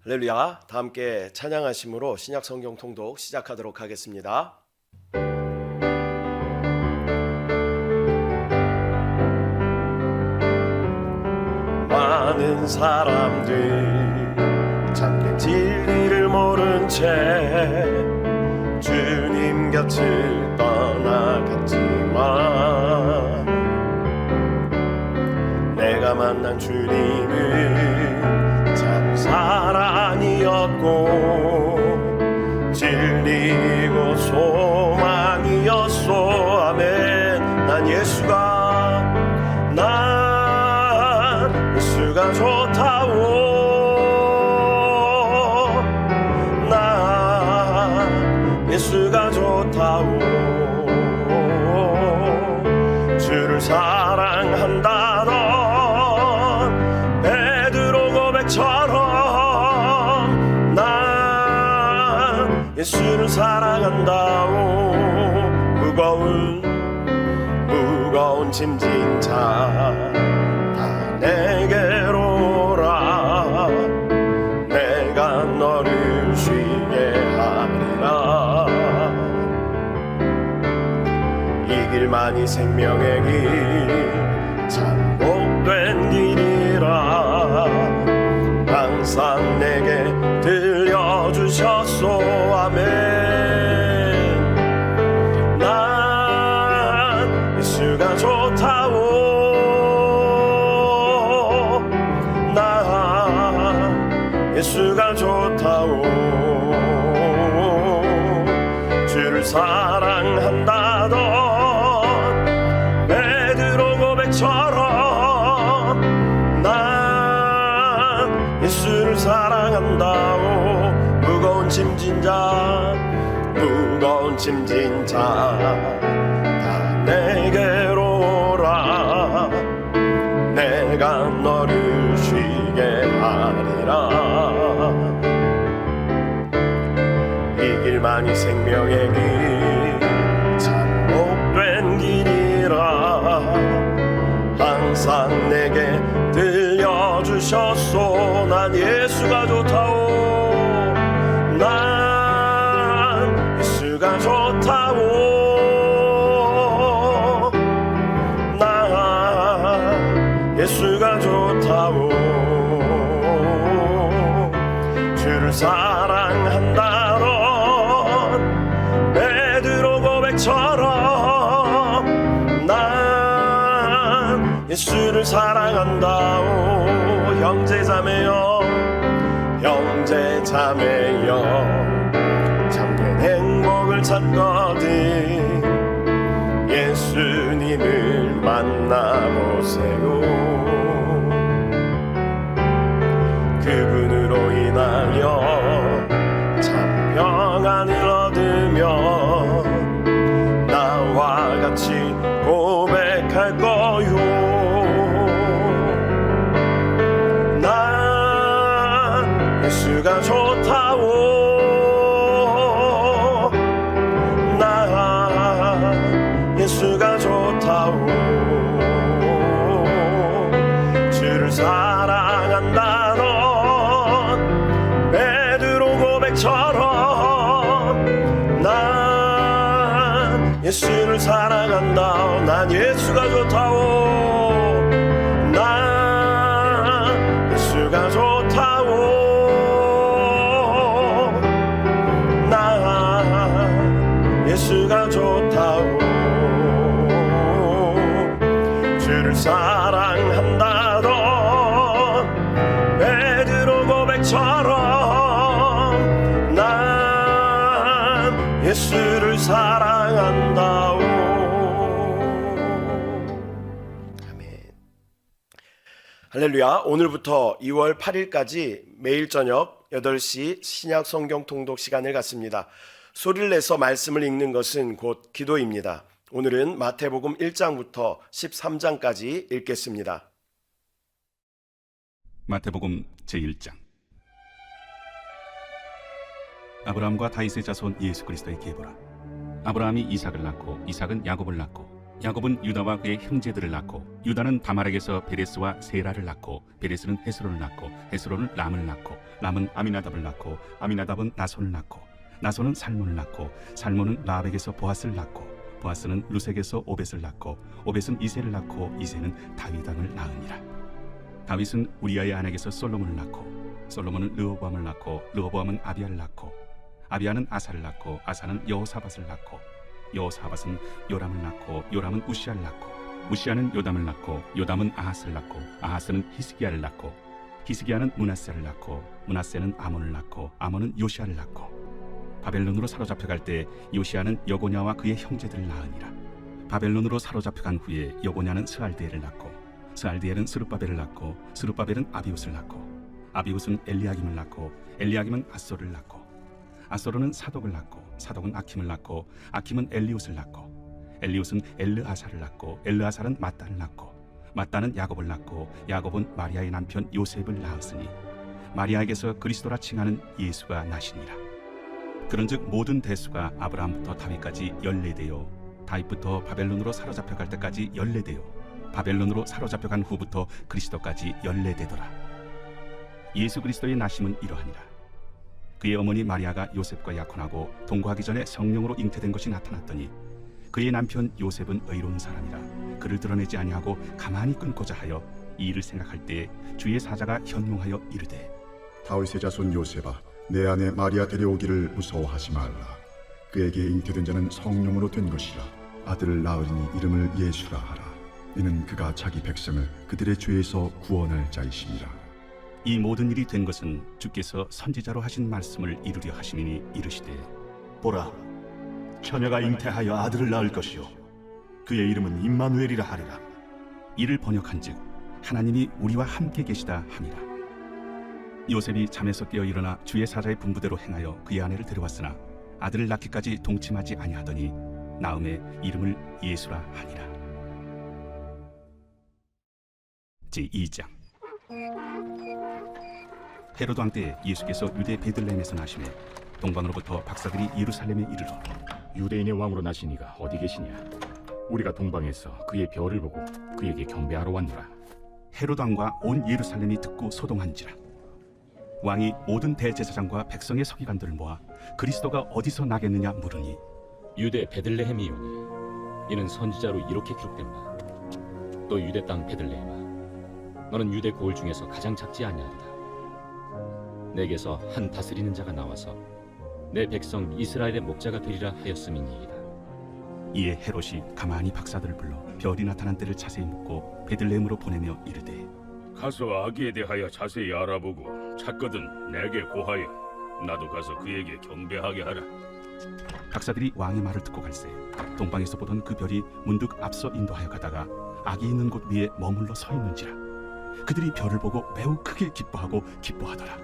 할렐루야. 다 함께 찬양하심으로 신약 성경 통독 시작하도록 하겠습니다. 많은 사람들 참된 진리를 모른 채 주님 곁을 떠나갔지만 내가 만난 주님은 참 사랑이었고 진리고 소망이었소. 아멘. 난 예수가 좋다오. 난 예수가 좋다오. 주를 사랑한다던 베드로 고백처럼 난 예수를 사랑한다오. 무거운 짐진 자 내게로 오라. 내가 너를 쉬게 하리라. 이 길만이 생명의 길 참 복된 길이라 항상 내게 들려주셨소. 아멘. 난 예수가 좋다오. 예수가 좋다오. 주를 사랑한다던 베드로 고백처럼 난 예수를 사랑한다오. 무거운 짐진 자 다 내게로 오라. 내가 너를 쉬게 하리라. 이 길만이 생명의 길 참 복된 길이라 항상 내게 들려주셨소. 난 예수가 좋다오. 난 예수가 좋다오. 난 예수가 좋다오. 주를 사랑한다던 베드로 고백처럼 난 예수를 사랑한다오. 형제자매여 참된 행복을 찾거든 예수님을 만나보세요. 그분으로 인하여 참 평안을 얻으면 나와 같이 고백할 거요. 난 예수가 좋다오. 난 예수가 좋다오. 주를 사랑한다던 베드로 고백처럼 난 예수를 사랑한다. 난 예수가 좋다오. 난 예수가 좋다오. 난 예수가 좋다오. 주를 사랑한다던 베드로 고백처럼 난 예수를 사랑한다오. 아멘. 할렐루야. 오늘부터 2월 8일까지 매일 저녁 8시 신약 성경 통독 시간을 갖습니다. 소리를 내서 말씀을 읽는 것은 곧 기도입니다. 오늘은 마태복음 1장부터 13장까지 읽겠습니다. 마태복음 제1장. 아브라함과 다윗의 자손 예수 그리스도의 계보라. 아브라함이 이삭을 낳고 이삭은 야곱을 낳고 야곱은 유다와 그의 형제들을 낳고 유다는 다말에게서 베레스와 세라를 낳고 베레스는 헤스론을 낳고 헤스론은 람을 낳고 람은 아미나답을 낳고 아미나답은 나손을 낳고 나손은 살몬을 낳고 살몬은 라합에게서 보아스를 낳고 보아스는 루색에서 오벳을 낳고 오벳은 이새를 낳고 이새는 다윗 왕을 낳으니라. 다윗은 우리아의 아내에게서 솔로몬을 낳고 솔로몬은 르호보암을 낳고 르호보암은 아비야를 낳고 아비야는 아사를 낳고 아사는 여호사밧을 낳고 여호사밧은 요람을 낳고 요람은 우시아를 낳고 우시아는 요담을 낳고 요담은 아하스를 낳고 아하스는 히스기야를 낳고 히스기야는 므낫세를 낳고 므낫세는 아몬을 낳고 아몬은 요시아를 낳고 바벨론으로 사로잡혀갈 때 요시아는 여고냐와 그의 형제들을 낳으니라. 바벨론으로 사로잡혀간 후에 여고냐는 스알디엘을 낳고 스알디엘은 스룹바벨을 낳고 스룹바벨은 아비웃을 낳고 아비웃은 엘리야김을 낳고 엘리야김은 아소를 낳고 아소르는 사독을 낳고 사독은 아킴을 낳고 아킴은 엘리웃을 낳고 엘리웃은 엘르아사를 낳고 엘르아사는 mat단을 낳고 mat단은 야곱을 낳고 야곱은 마리아의 남편 요셉을 낳았으니 마리아에게서 그리스도라 칭하는 예수가 나시니라. 그런즉 모든 대수가 아브라함부터 다윗까지 14대요 다윗부터 바벨론으로 사로잡혀갈 때까지 14대요 바벨론으로 사로잡혀간 후부터 그리스도까지 14대더라. 예수 그리스도의 나심은 이러하니라. 그의 어머니 마리아가 요셉과 약혼하고 동거하기 전에 성령으로 잉태된 것이 나타났더니 그의 남편 요셉은 의로운 사람이라 그를 드러내지 아니하고 가만히 끊고자 하여 이 일을 생각할 때 주의 사자가 현몽하여 이르되 다윗의 자손 요셉아, 내 아내 마리아 데려오기를 무서워하지 말라. 그에게 잉태된 자는 성령으로 된 것이라. 아들을 낳으리니 이름을 예수라 하라. 이는 그가 자기 백성을 그들의 죄에서 구원할 자이시니라. 이 모든 일이 된 것은 주께서 선지자로 하신 말씀을 이루려 하심이니 이르시되 보라, 처녀가 잉태하여 아들을 낳을 것이요 그의 이름은 임마누엘이라 하리라. 이를 번역한즉 하나님이 우리와 함께 계시다 함이라. 요셉이 잠에서 깨어 일어나 주의 사자의 분부대로 행하여 그의 아내를 데려왔으나 아들을 낳기까지 동침하지 아니하더니 나음에 이름을 예수라 하니라. 제2장. 헤로드 왕 때 예수께서 유대 베들레헴에서 나시매 동방으로부터 박사들이 예루살렘에 이르러 유대인의 왕으로 나신 이가 어디 계시냐? 우리가 동방에서 그의 별을 보고 그에게 경배하러 왔노라. 헤로드 왕과 온 예루살렘이 듣고 소동한지라. 왕이 모든 대제사장과 백성의 서기관들을 모아 그리스도가 어디서 나겠느냐 물으니 유대 베들레헴이오니 이는 선지자로 이렇게 기록된 바. 또 유대 땅 베들레헴아, 너는 유대 고을 중에서 가장 작지 아니하리라. 내게서 한 다스리는 자가 나와서 내 백성 이스라엘의 목자가 되리라 하였음이니이다. 이에 헤롯이 가만히 박사들을 불러 별이 나타난 때를 자세히 묻고 베들레헴으로 보내며 이르되 가서 아기에 대하여 자세히 알아보고 찾거든 내게 고하여 나도 가서 그에게 경배하게 하라. 박사들이 왕의 말을 듣고 갈새 동방에서 보던 그 별이 문득 앞서 인도하여 가다가 아기 있는 곳 위에 머물러 서 있는지라. 그들이 별을 보고 매우 크게 기뻐하고 기뻐하더라.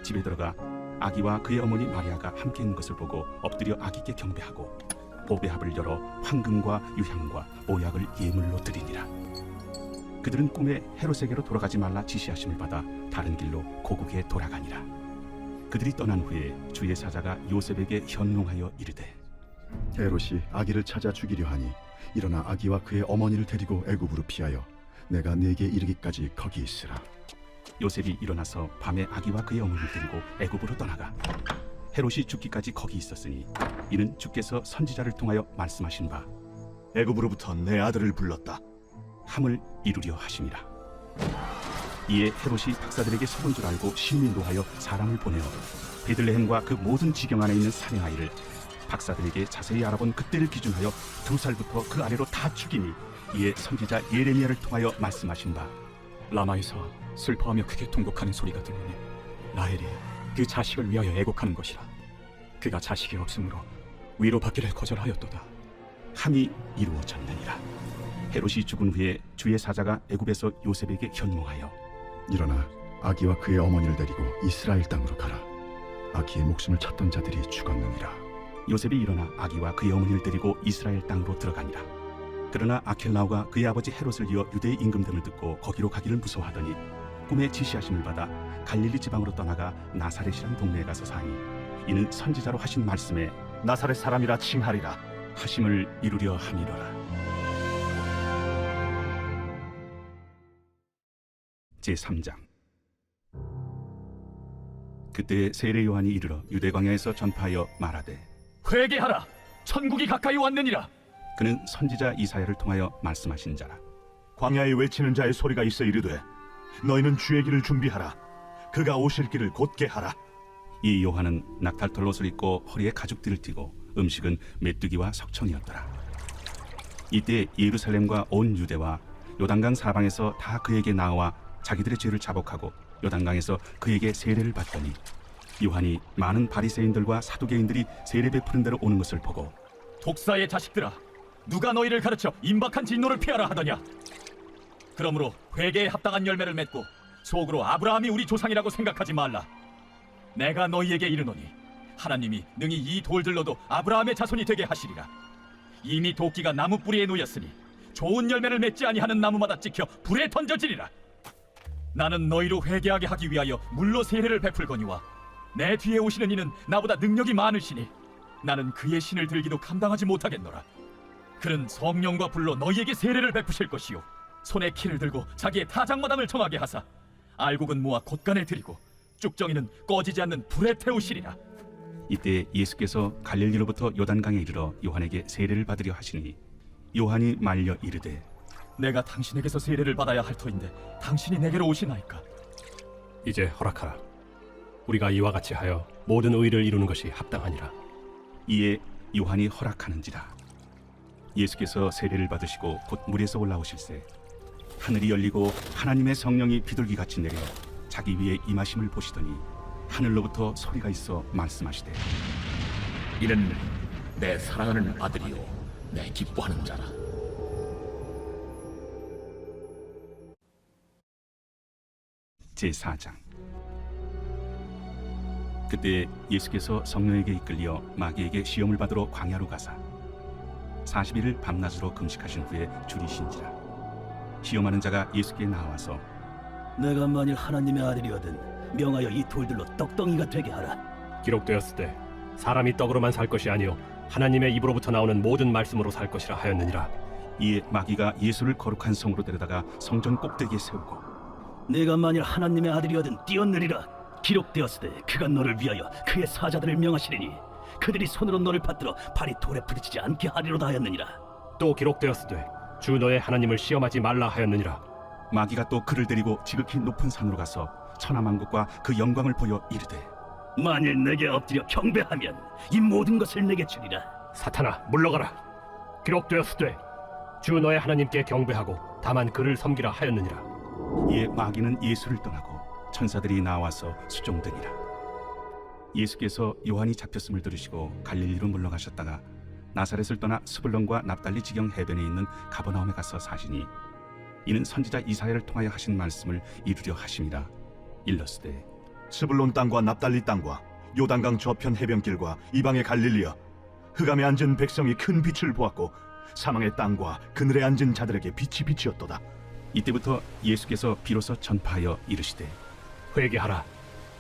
집에 들어가 아기와 그의 어머니 마리아가 함께 있는 것을 보고 엎드려 아기께 경배하고 보배합을 열어 황금과 유향과 모약을 예물로 드리니라. 그들은 꿈에 헤롯에게로 돌아가지 말라 지시하심을 받아 다른 길로 고국에 돌아가니라. 그들이 떠난 후에 주의 사자가 요셉에게 현몽하여 이르되 헤롯이 아기를 찾아 죽이려 하니 일어나 아기와 그의 어머니를 데리고 애굽으로 피하여 내가 네게 이르기까지 거기 있으라. 요셉이 일어나서 밤에 아기와 그의 어머니를 데리고 애굽으로 떠나가 헤롯이 죽기까지 거기 있었으니 이는 주께서 선지자를 통하여 말씀하신 바 애굽으로부터 내 아들을 불렀다. 함을 이루려 하심이라. 이에 헤롯이 박사들에게 속은 줄 알고 심히 노하여 사람을 보내어 베들레헴과 그 모든 지경 안에 있는 사내 아이를 박사들에게 자세히 알아본 그때를 기준하여 2살부터 그 아래로 다 죽이니 이에 선지자 예레미야를 통하여 말씀하신 바 라마에서 슬퍼하며 크게 통곡하는 소리가 들리니 라헬이 그 자식을 위하여 애곡하는 것이라. 그가 자식이 없으므로 위로받기를 거절하였도다. 함이 이루어졌느니라. 헤롯이 죽은 후에 주의 사자가 애굽에서 요셉에게 현몽하여 일어나 아기와 그의 어머니를 데리고 이스라엘 땅으로 가라. 아기의 목숨을 찾던 자들이 죽었느니라. 요셉이 일어나 아기와 그의 어머니를 데리고 이스라엘 땅으로 들어가니라. 그러나 아켈라오가 그의 아버지 헤롯을 이어 유대의 임금됨을 듣고 거기로 가기를 무서워하더니 꿈에 지시하심을 받아 갈릴리 지방으로 떠나가 나사렛이란 동네에 가서 사니 이는 선지자로 하신 말씀에 나사렛 사람이라 칭하리라. 하심을 이루려 함이로라. 제3장. 그때 세례 요한이 이르러 유대 광야에서 전파하여 말하되 회개하라, 천국이 가까이 왔느니라. 그는 선지자 이사야를 통하여 말씀하신 자라. 광야에 외치는 자의 소리가 있어 이르되 너희는 주의 길을 준비하라. 그가 오실 길을 곧게 하라. 이 요한은 낙탈 옷을 입고 허리에 가죽띠를 띠고 음식은 메뚜기와 석청이었더라. 이때 예루살렘과 온 유대와 요단강 사방에서 다 그에게 나와 자기들의 죄를 자복하고 요단강에서 그에게 세례를 받더니 요한이 많은 바리새인들과 사두개인들이 세례 베푸는 대로 오는 것을 보고 독사의 자식들아, 누가 너희를 가르쳐 임박한 진노를 피하라 하더냐? 그러므로 회개에 합당한 열매를 맺고 속으로 아브라함이 우리 조상이라고 생각하지 말라. 내가 너희에게 이르노니 하나님이 능히 이 돌들로도 아브라함의 자손이 되게 하시리라. 이미 도끼가 나무 뿌리에 놓였으니 좋은 열매를 맺지 아니하는 나무마다 찍혀 불에 던져지리라. 나는 너희로 회개하게 하기 위하여 물로 세례를 베풀거니와 내 뒤에 오시는 이는 나보다 능력이 많으시니 나는 그의 신을 들기도 감당하지 못하겠노라. 그는 성령과 불로 너희에게 세례를 베푸실 것이요 손에 키를 들고 자기의 타작마당을 정하게 하사 알곡은 모아 곳간에 들이고 쭉정이는 꺼지지 않는 불에 태우시리라. 이때 예수께서 갈릴리로부터 요단강에 이르러 요한에게 세례를 받으려 하시니 요한이 말려 이르되 내가 당신에게서 세례를 받아야 할 터인데 당신이 내게로 오시나이까? 이제 허락하라. 우리가 이와 같이 하여 모든 의를 이루는 것이 합당하니라. 이에 요한이 허락하는지라. 예수께서 세례를 받으시고 곧 물에서 올라오실새 하늘이 열리고 하나님의 성령이 비둘기같이 내려 자기 위에 임하심을 보시더니 하늘로부터 소리가 있어 말씀하시되 이는 내 사랑하는 아들이요 내 기뻐하는 자라. 제4장. 그때 예수께서 성령에게 이끌려 마귀에게 시험을 받으러 광야로 가사 40일을 밤낮으로 금식하신 후에 줄이신지라. 시험하는 자가 예수께 나와서 내가 만일 하나님의 아들이거든 명하여 이 돌들로 떡덩이가 되게 하라. 기록되었으되 사람이 떡으로만 살 것이 아니요 하나님의 입으로부터 나오는 모든 말씀으로 살 것이라 하였느니라. 이에 마귀가 예수를 거룩한 성으로 데려다가 성전 꼭대기에 세우고 내가 만일 하나님의 아들이거든 뛰어내리라. 기록되었으되 그가 너를 위하여 그의 사자들을 명하시리니 그들이 손으로 너를 받들어 발이 돌에 부딪히지 않게 하리로다 하였느니라. 또 기록되었으되 주 너의 하나님을 시험하지 말라 하였느니라. 마귀가 또 그를 데리고 지극히 높은 산으로 가서 천하만국과 그 영광을 보여 이르되 만일 내게 엎드려 경배하면 이 모든 것을 내게 주리라. 사탄아 물러가라. 기록되었으되 주 너의 하나님께 경배하고 다만 그를 섬기라 하였느니라. 이에 마귀는 예수를 떠나고 천사들이 나와서 수종되니라. 예수께서 요한이 잡혔음을 들으시고 갈릴리로 물러가셨다가 나사렛을 떠나 스불론과 납달리 지경 해변에 있는 가버나움에 가서 사시니 이는 선지자 이사야를 통하여 하신 말씀을 이루려 하심이라. 일러스되 스불론 땅과 납달리 땅과 요단강 저편 해변길과 이방의 갈릴리여, 흑암에 앉은 백성이 큰 빛을 보았고 사망의 땅과 그늘에 앉은 자들에게 빛이 비치었도다. 이때부터 예수께서 비로소 전파하여 이르시되 회개하라.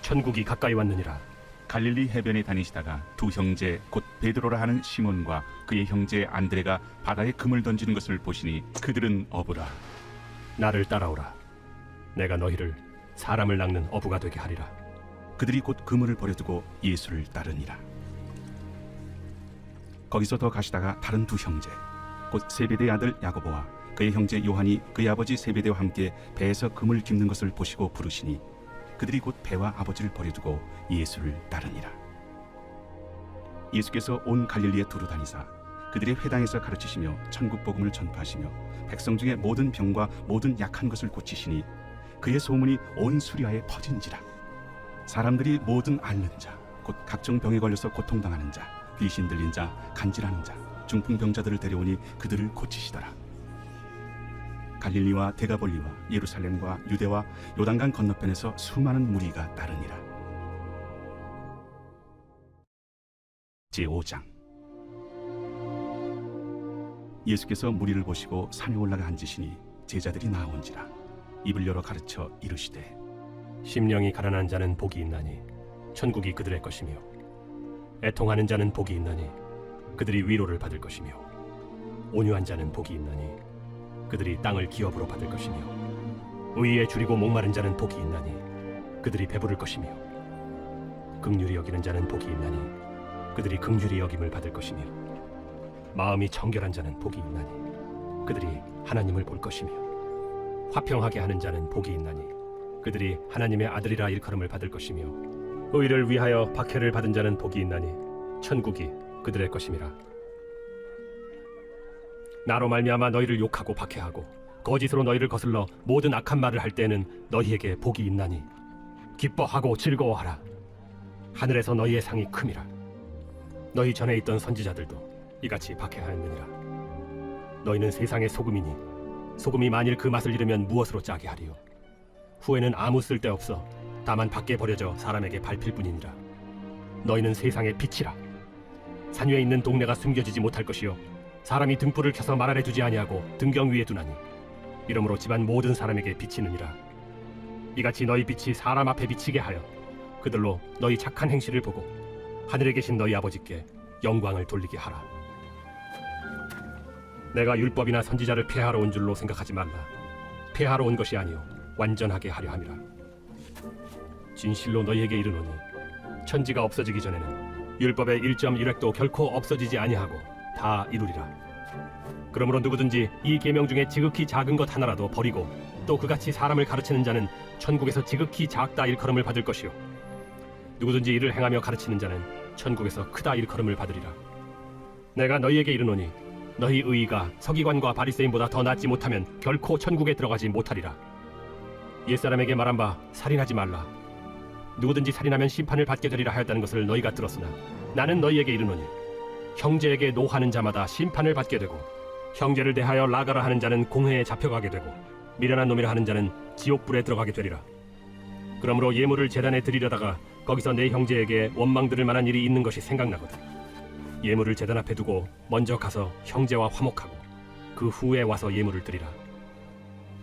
천국이 가까이 왔느니라. 갈릴리 해변에 다니시다가 두 형제 곧 베드로라 하는 시몬과 그의 형제 안드레가 바다에 금을 던지는 것을 보시니 그들은 어부라. 나를 따라오라. 내가 너희를 사람을 낚는 어부가 되게 하리라. 그들이 곧 그물을 버려두고 예수를 따르니라. 거기서 더 가시다가 다른 두 형제 곧 세베대의 아들 야고보와 그의 형제 요한이 그의 아버지 세베대와 함께 배에서 금을 깁는 것을 보시고 부르시니 그들이 곧 배와 아버지를 버려두고 예수를 따르니라. 예수께서 온 갈릴리에 두루 다니사 그들의 회당에서 가르치시며 천국 복음을 전파하시며 백성 중에 모든 병과 모든 약한 것을 고치시니 그의 소문이 온 수리아에 퍼진지라. 사람들이 모든 앓는 자 곧 각종 병에 걸려서 고통당하는 자 귀신 들린 자 간질하는 자 중풍병자들을 데려오니 그들을 고치시더라. 갈릴리와 데가볼리와 예루살렘과 유대와 요단강 건너편에서 수많은 무리가 따르니라. 제5장. 예수께서 무리를 보시고 산에 올라가 앉으시니 제자들이 나온지라. 입을 열어 가르쳐 이르시되 심령이 가난한 자는 복이 있나니 천국이 그들의 것이며 애통하는 자는 복이 있나니 그들이 위로를 받을 것이며 온유한 자는 복이 있나니 그들이 땅을 기업으로 받을 것이며 의에 줄이고 목마른 자는 복이 있나니 그들이 배부를 것이며 긍휼히 여기는 자는 복이 있나니 그들이 긍휼히 여김을 받을 것이며 마음이 정결한 자는 복이 있나니 그들이 하나님을 볼 것이며 화평하게 하는 자는 복이 있나니 그들이 하나님의 아들이라 일컬음을 받을 것이며 의를 위하여 박해를 받은 자는 복이 있나니 천국이 그들의 것임이라. 나로 말미암아 너희를 욕하고 박해하고 거짓으로 너희를 거슬러 모든 악한 말을 할 때에는 너희에게 복이 있나니 기뻐하고 즐거워하라. 하늘에서 너희의 상이 큼이라. 너희 전에 있던 선지자들도 이같이 박해하였느니라. 너희는 세상의 소금이니 소금이 만일 그 맛을 잃으면 무엇으로 짜게 하리요. 후에는 아무 쓸데없어 다만 밖에 버려져 사람에게 밟힐 뿐이니라. 너희는 세상의 빛이라. 산 위에 있는 동네가 숨겨지지 못할 것이요 사람이 등불을 켜서 말 아래 두지 아니하고 등경 위에 두나니 이러므로 집안 모든 사람에게 비치느니라. 이같이 너희 빛이 사람 앞에 비치게 하여 그들로 너희 착한 행실을 보고 하늘에 계신 너희 아버지께 영광을 돌리게 하라. 내가 율법이나 선지자를 폐하러 온 줄로 생각하지 말라. 폐하러 온 것이 아니요 완전하게 하려 함이라. 진실로 너희에게 이르노니 천지가 없어지기 전에는 율법의 1.1획도 결코 없어지지 아니하고 다 이루리라. 그러므로 누구든지 이 계명 중에 지극히 작은 것 하나라도 버리고 또 그같이 사람을 가르치는 자는 천국에서 지극히 작다 일컬음을 받을 것이요 누구든지 이를 행하며 가르치는 자는 천국에서 크다 일컬음을 받으리라. 내가 너희에게 이르노니 너희 의의가 서기관과 바리새인보다 더 낫지 못하면 결코 천국에 들어가지 못하리라. 옛사람에게 말한 바 살인하지 말라. 누구든지 살인하면 심판을 받게 되리라 하였다는 것을 너희가 들었으나 나는 너희에게 이르노니 형제에게 노하는 자마다 심판을 받게 되고 형제를 대하여 나가라 하는 자는 공회에 잡혀가게 되고 미련한 놈이라 하는 자는 지옥불에 들어가게 되리라. 그러므로 예물을 제단에 드리려다가 거기서 내 형제에게 원망 들을 만한 일이 있는 것이 생각나거든. 예물을 제단 앞에 두고 먼저 가서 형제와 화목하고 그 후에 와서 예물을 드리라.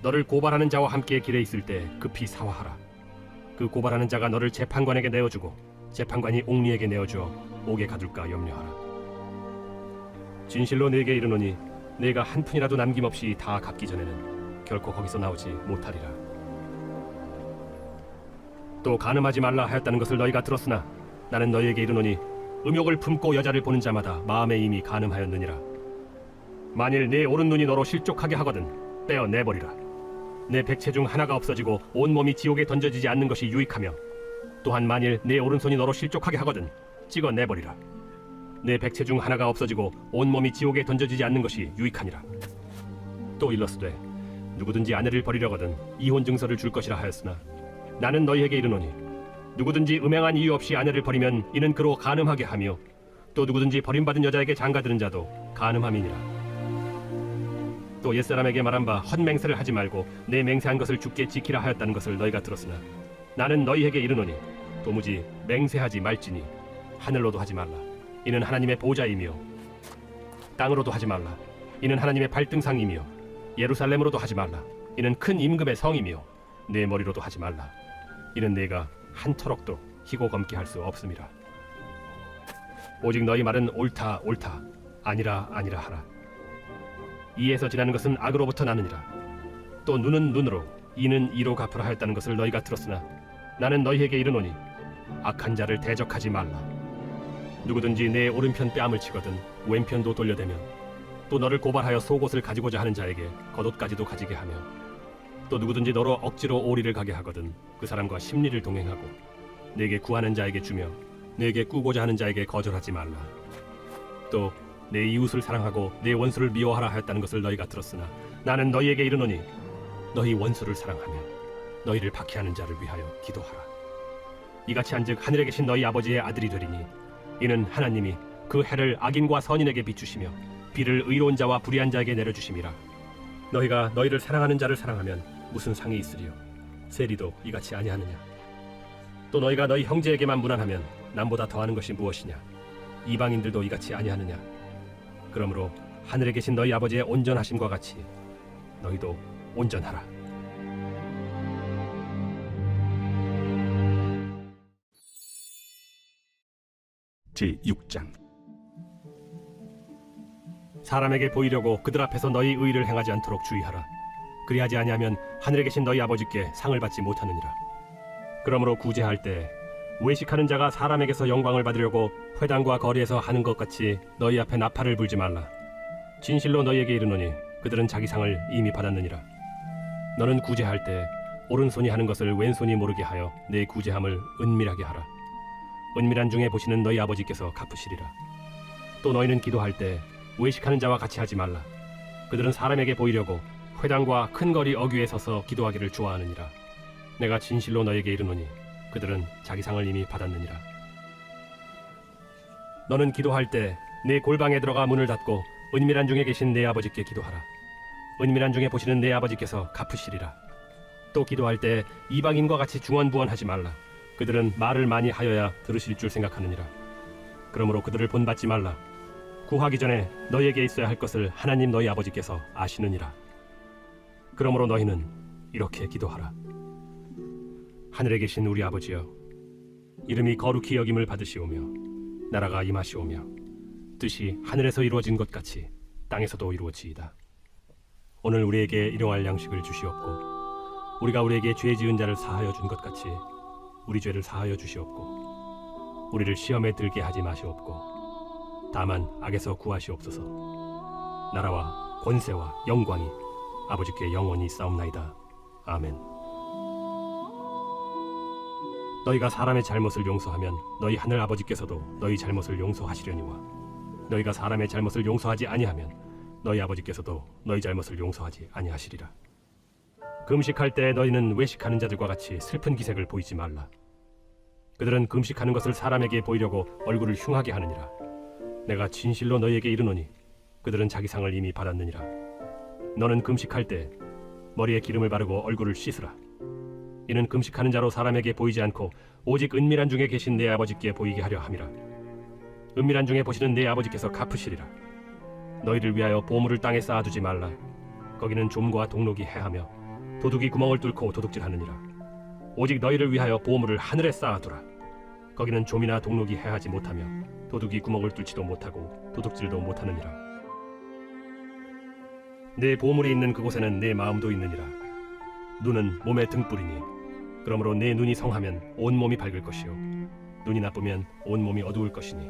너를 고발하는 자와 함께 길에 있을 때 급히 사화하라. 그 고발하는 자가 너를 재판관에게 내어주고 재판관이 옥리에게 내어주어 옥에 가둘까 염려하라. 진실로 네게 이르노니 네가 한 푼이라도 남김없이 다 갚기 전에는 결코 거기서 나오지 못하리라. 또 간음하지 말라 하였다는 것을 너희가 들었으나 나는 너희에게 이르노니 음욕을 품고 여자를 보는 자마다 마음에 이미 간음하였느니라. 만일 네 오른눈이 너로 실족하게 하거든 떼어 내버리라. 내 백체 중 하나가 없어지고 온몸이 지옥에 던져지지 않는 것이 유익하며 또한 만일 내 오른손이 너로 실족하게 하거든 찍어 내버리라. 내 백체 중 하나가 없어지고 온몸이 지옥에 던져지지 않는 것이 유익하니라. 또 일러스되 누구든지 아내를 버리려거든 이혼 증서를 줄 것이라 하였으나 나는 너희에게 이르노니 누구든지 음행한 이유 없이 아내를 버리면 이는 그로 간음하게 하며 또 누구든지 버림받은 여자에게 장가드는 자도 간음함이니라. 또 옛사람에게 말한 바 헛맹세를 하지 말고 내 맹세한 것을 주께 지키라 하였다는 것을 너희가 들었으나 나는 너희에게 이르노니 도무지 맹세하지 말지니 하늘로도 하지 말라. 이는 하나님의 보좌이며 땅으로도 하지 말라. 이는 하나님의 발등상이며 예루살렘으로도 하지 말라. 이는 큰 임금의 성이며 내 머리로도 하지 말라. 이는 내가 한 터럭도 희고 검게 할 수 없음이라. 오직 너희 말은 옳다 옳다 아니라 아니라 하라. 이에서 지나는 것은 악으로부터 나느니라. 또 눈은 눈으로 이는 이로 갚으라 하였다는 것을 너희가 들었으나 나는 너희에게 이르노니 악한 자를 대적하지 말라. 누구든지 내 오른편 뺨을 치거든 왼편도 돌려대면 또 너를 고발하여 속옷을 가지고자 하는 자에게 겉옷까지도 가지게 하며 또 누구든지 너로 억지로 오리를 가게 하거든 그 사람과 심리를 동행하고 내게 구하는 자에게 주며 내게 꾸고자 하는 자에게 거절하지 말라. 또 내 이웃을 사랑하고 내 원수를 미워하라 하였다는 것을 너희가 들었으나 나는 너희에게 이르노니 너희 원수를 사랑하며 너희를 박해하는 자를 위하여 기도하라. 이같이 한즉 하늘에 계신 너희 아버지의 아들이 되리니 이는 하나님이 그 해를 악인과 선인에게 비추시며 비를 의로운 자와 불의한 자에게 내려주심이라. 너희가 너희를 사랑하는 자를 사랑하면 무슨 상이 있으리요? 세리도 이같이 아니하느냐? 또 너희가 너희 형제에게만 무난하면 남보다 더하는 것이 무엇이냐? 이방인들도 이같이 아니하느냐? 그러므로 하늘에 계신 너희 아버지의 온전하심과 같이 너희도 온전하라. 제6장. 사람에게 보이려고 그들 앞에서 너희 의를 행하지 않도록 주의하라. 그리하지 아니하면 하늘에 계신 너희 아버지께 상을 받지 못하느니라. 그러므로 구제할 때 외식하는 자가 사람에게서 영광을 받으려고 회당과 거리에서 하는 것 같이 너희 앞에 나팔을 불지 말라. 진실로 너희에게 이르노니 그들은 자기 상을 이미 받았느니라. 너는 구제할 때 오른손이 하는 것을 왼손이 모르게 하여 내 구제함을 은밀하게 하라. 은밀한 중에 보시는 너희 아버지께서 갚으시리라. 또 너희는 기도할 때 외식하는 자와 같이 하지 말라. 그들은 사람에게 보이려고 회당과 큰 거리 어귀에 서서 기도하기를 좋아하느니라. 내가 진실로 너희에게 이르노니 그들은 자기 상을 이미 받았느니라. 너는 기도할 때 내 골방에 들어가 문을 닫고 은밀한 중에 계신 내 아버지께 기도하라. 은밀한 중에 보시는 내 아버지께서 갚으시리라. 또 기도할 때 이방인과 같이 중언부언하지 말라. 그들은 말을 많이 하여야 들으실 줄 생각하느니라. 그러므로 그들을 본받지 말라. 구하기 전에 너희에게 있어야 할 것을 하나님 너희 아버지께서 아시느니라. 그러므로 너희는 이렇게 기도하라. 하늘에 계신 우리 아버지여, 이름이 거룩히 여김을 받으시오며 나라가 임하시오며 뜻이 하늘에서 이루어진 것 같이 땅에서도 이루어지이다. 오늘 우리에게 일용할 양식을 주시옵고 우리가 우리에게 죄 지은 자를 사하여 준 것 같이 우리 죄를 사하여 주시옵고 우리를 시험에 들게 하지 마시옵고 다만 악에서 구하시옵소서. 나라와 권세와 영광이 아버지께 영원히 싸움나이다. 아멘. 너희가 사람의 잘못을 용서하면 너희 하늘 아버지께서도 너희 잘못을 용서하시려니와 너희가 사람의 잘못을 용서하지 아니하면 너희 아버지께서도 너희 잘못을 용서하지 아니하시리라. 금식할 때 너희는 외식하는 자들과 같이 슬픈 기색을 보이지 말라. 그들은 금식하는 것을 사람에게 보이려고 얼굴을 흉하게 하느니라. 내가 진실로 너희에게 이르노니 그들은 자기 상을 이미 받았느니라. 너는 금식할 때 머리에 기름을 바르고 얼굴을 씻으라. 이는 금식하는 자로 사람에게 보이지 않고 오직 은밀한 중에 계신 내 아버지께 보이게 하려 함이라. 은밀한 중에 보시는 내 아버지께서 갚으시리라. 너희를 위하여 보물을 땅에 쌓아두지 말라. 거기는 좀과 동록이 해하며 도둑이 구멍을 뚫고 도둑질하느니라. 오직 너희를 위하여 보물을 하늘에 쌓아두라. 거기는 좀이나 동록이 해하지 못하며 도둑이 구멍을 뚫지도 못하고 도둑질도 못하느니라. 내 보물이 있는 그곳에는 내 마음도 있느니라. 눈은 몸의 등불이니 그러므로 내 눈이 성하면 온 몸이 밝을 것이요 눈이 나쁘면 온 몸이 어두울 것이니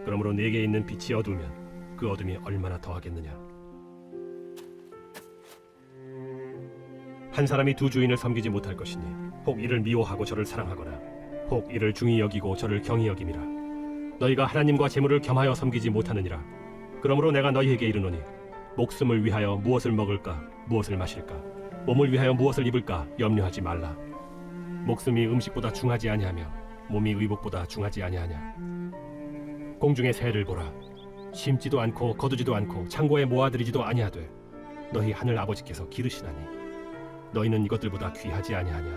그러므로 내게 있는 빛이 어두우면 그 어둠이 얼마나 더하겠느냐. 한 사람이 두 주인을 섬기지 못할 것이니 혹 이를 미워하고 저를 사랑하거나 혹 이를 중히 여기고 저를 경히 여김이라. 너희가 하나님과 재물을 겸하여 섬기지 못하느니라. 그러므로 내가 너희에게 이르노니 목숨을 위하여 무엇을 먹을까 무엇을 마실까 몸을 위하여 무엇을 입을까 염려하지 말라. 목숨이 음식보다 중하지 아니하며 몸이 의복보다 중하지 아니하냐. 공중의 새를 보라. 심지도 않고 거두지도 않고 창고에 모아들이지도 아니하되 너희 하늘 아버지께서 기르시나니 너희는 이것들보다 귀하지 아니하냐.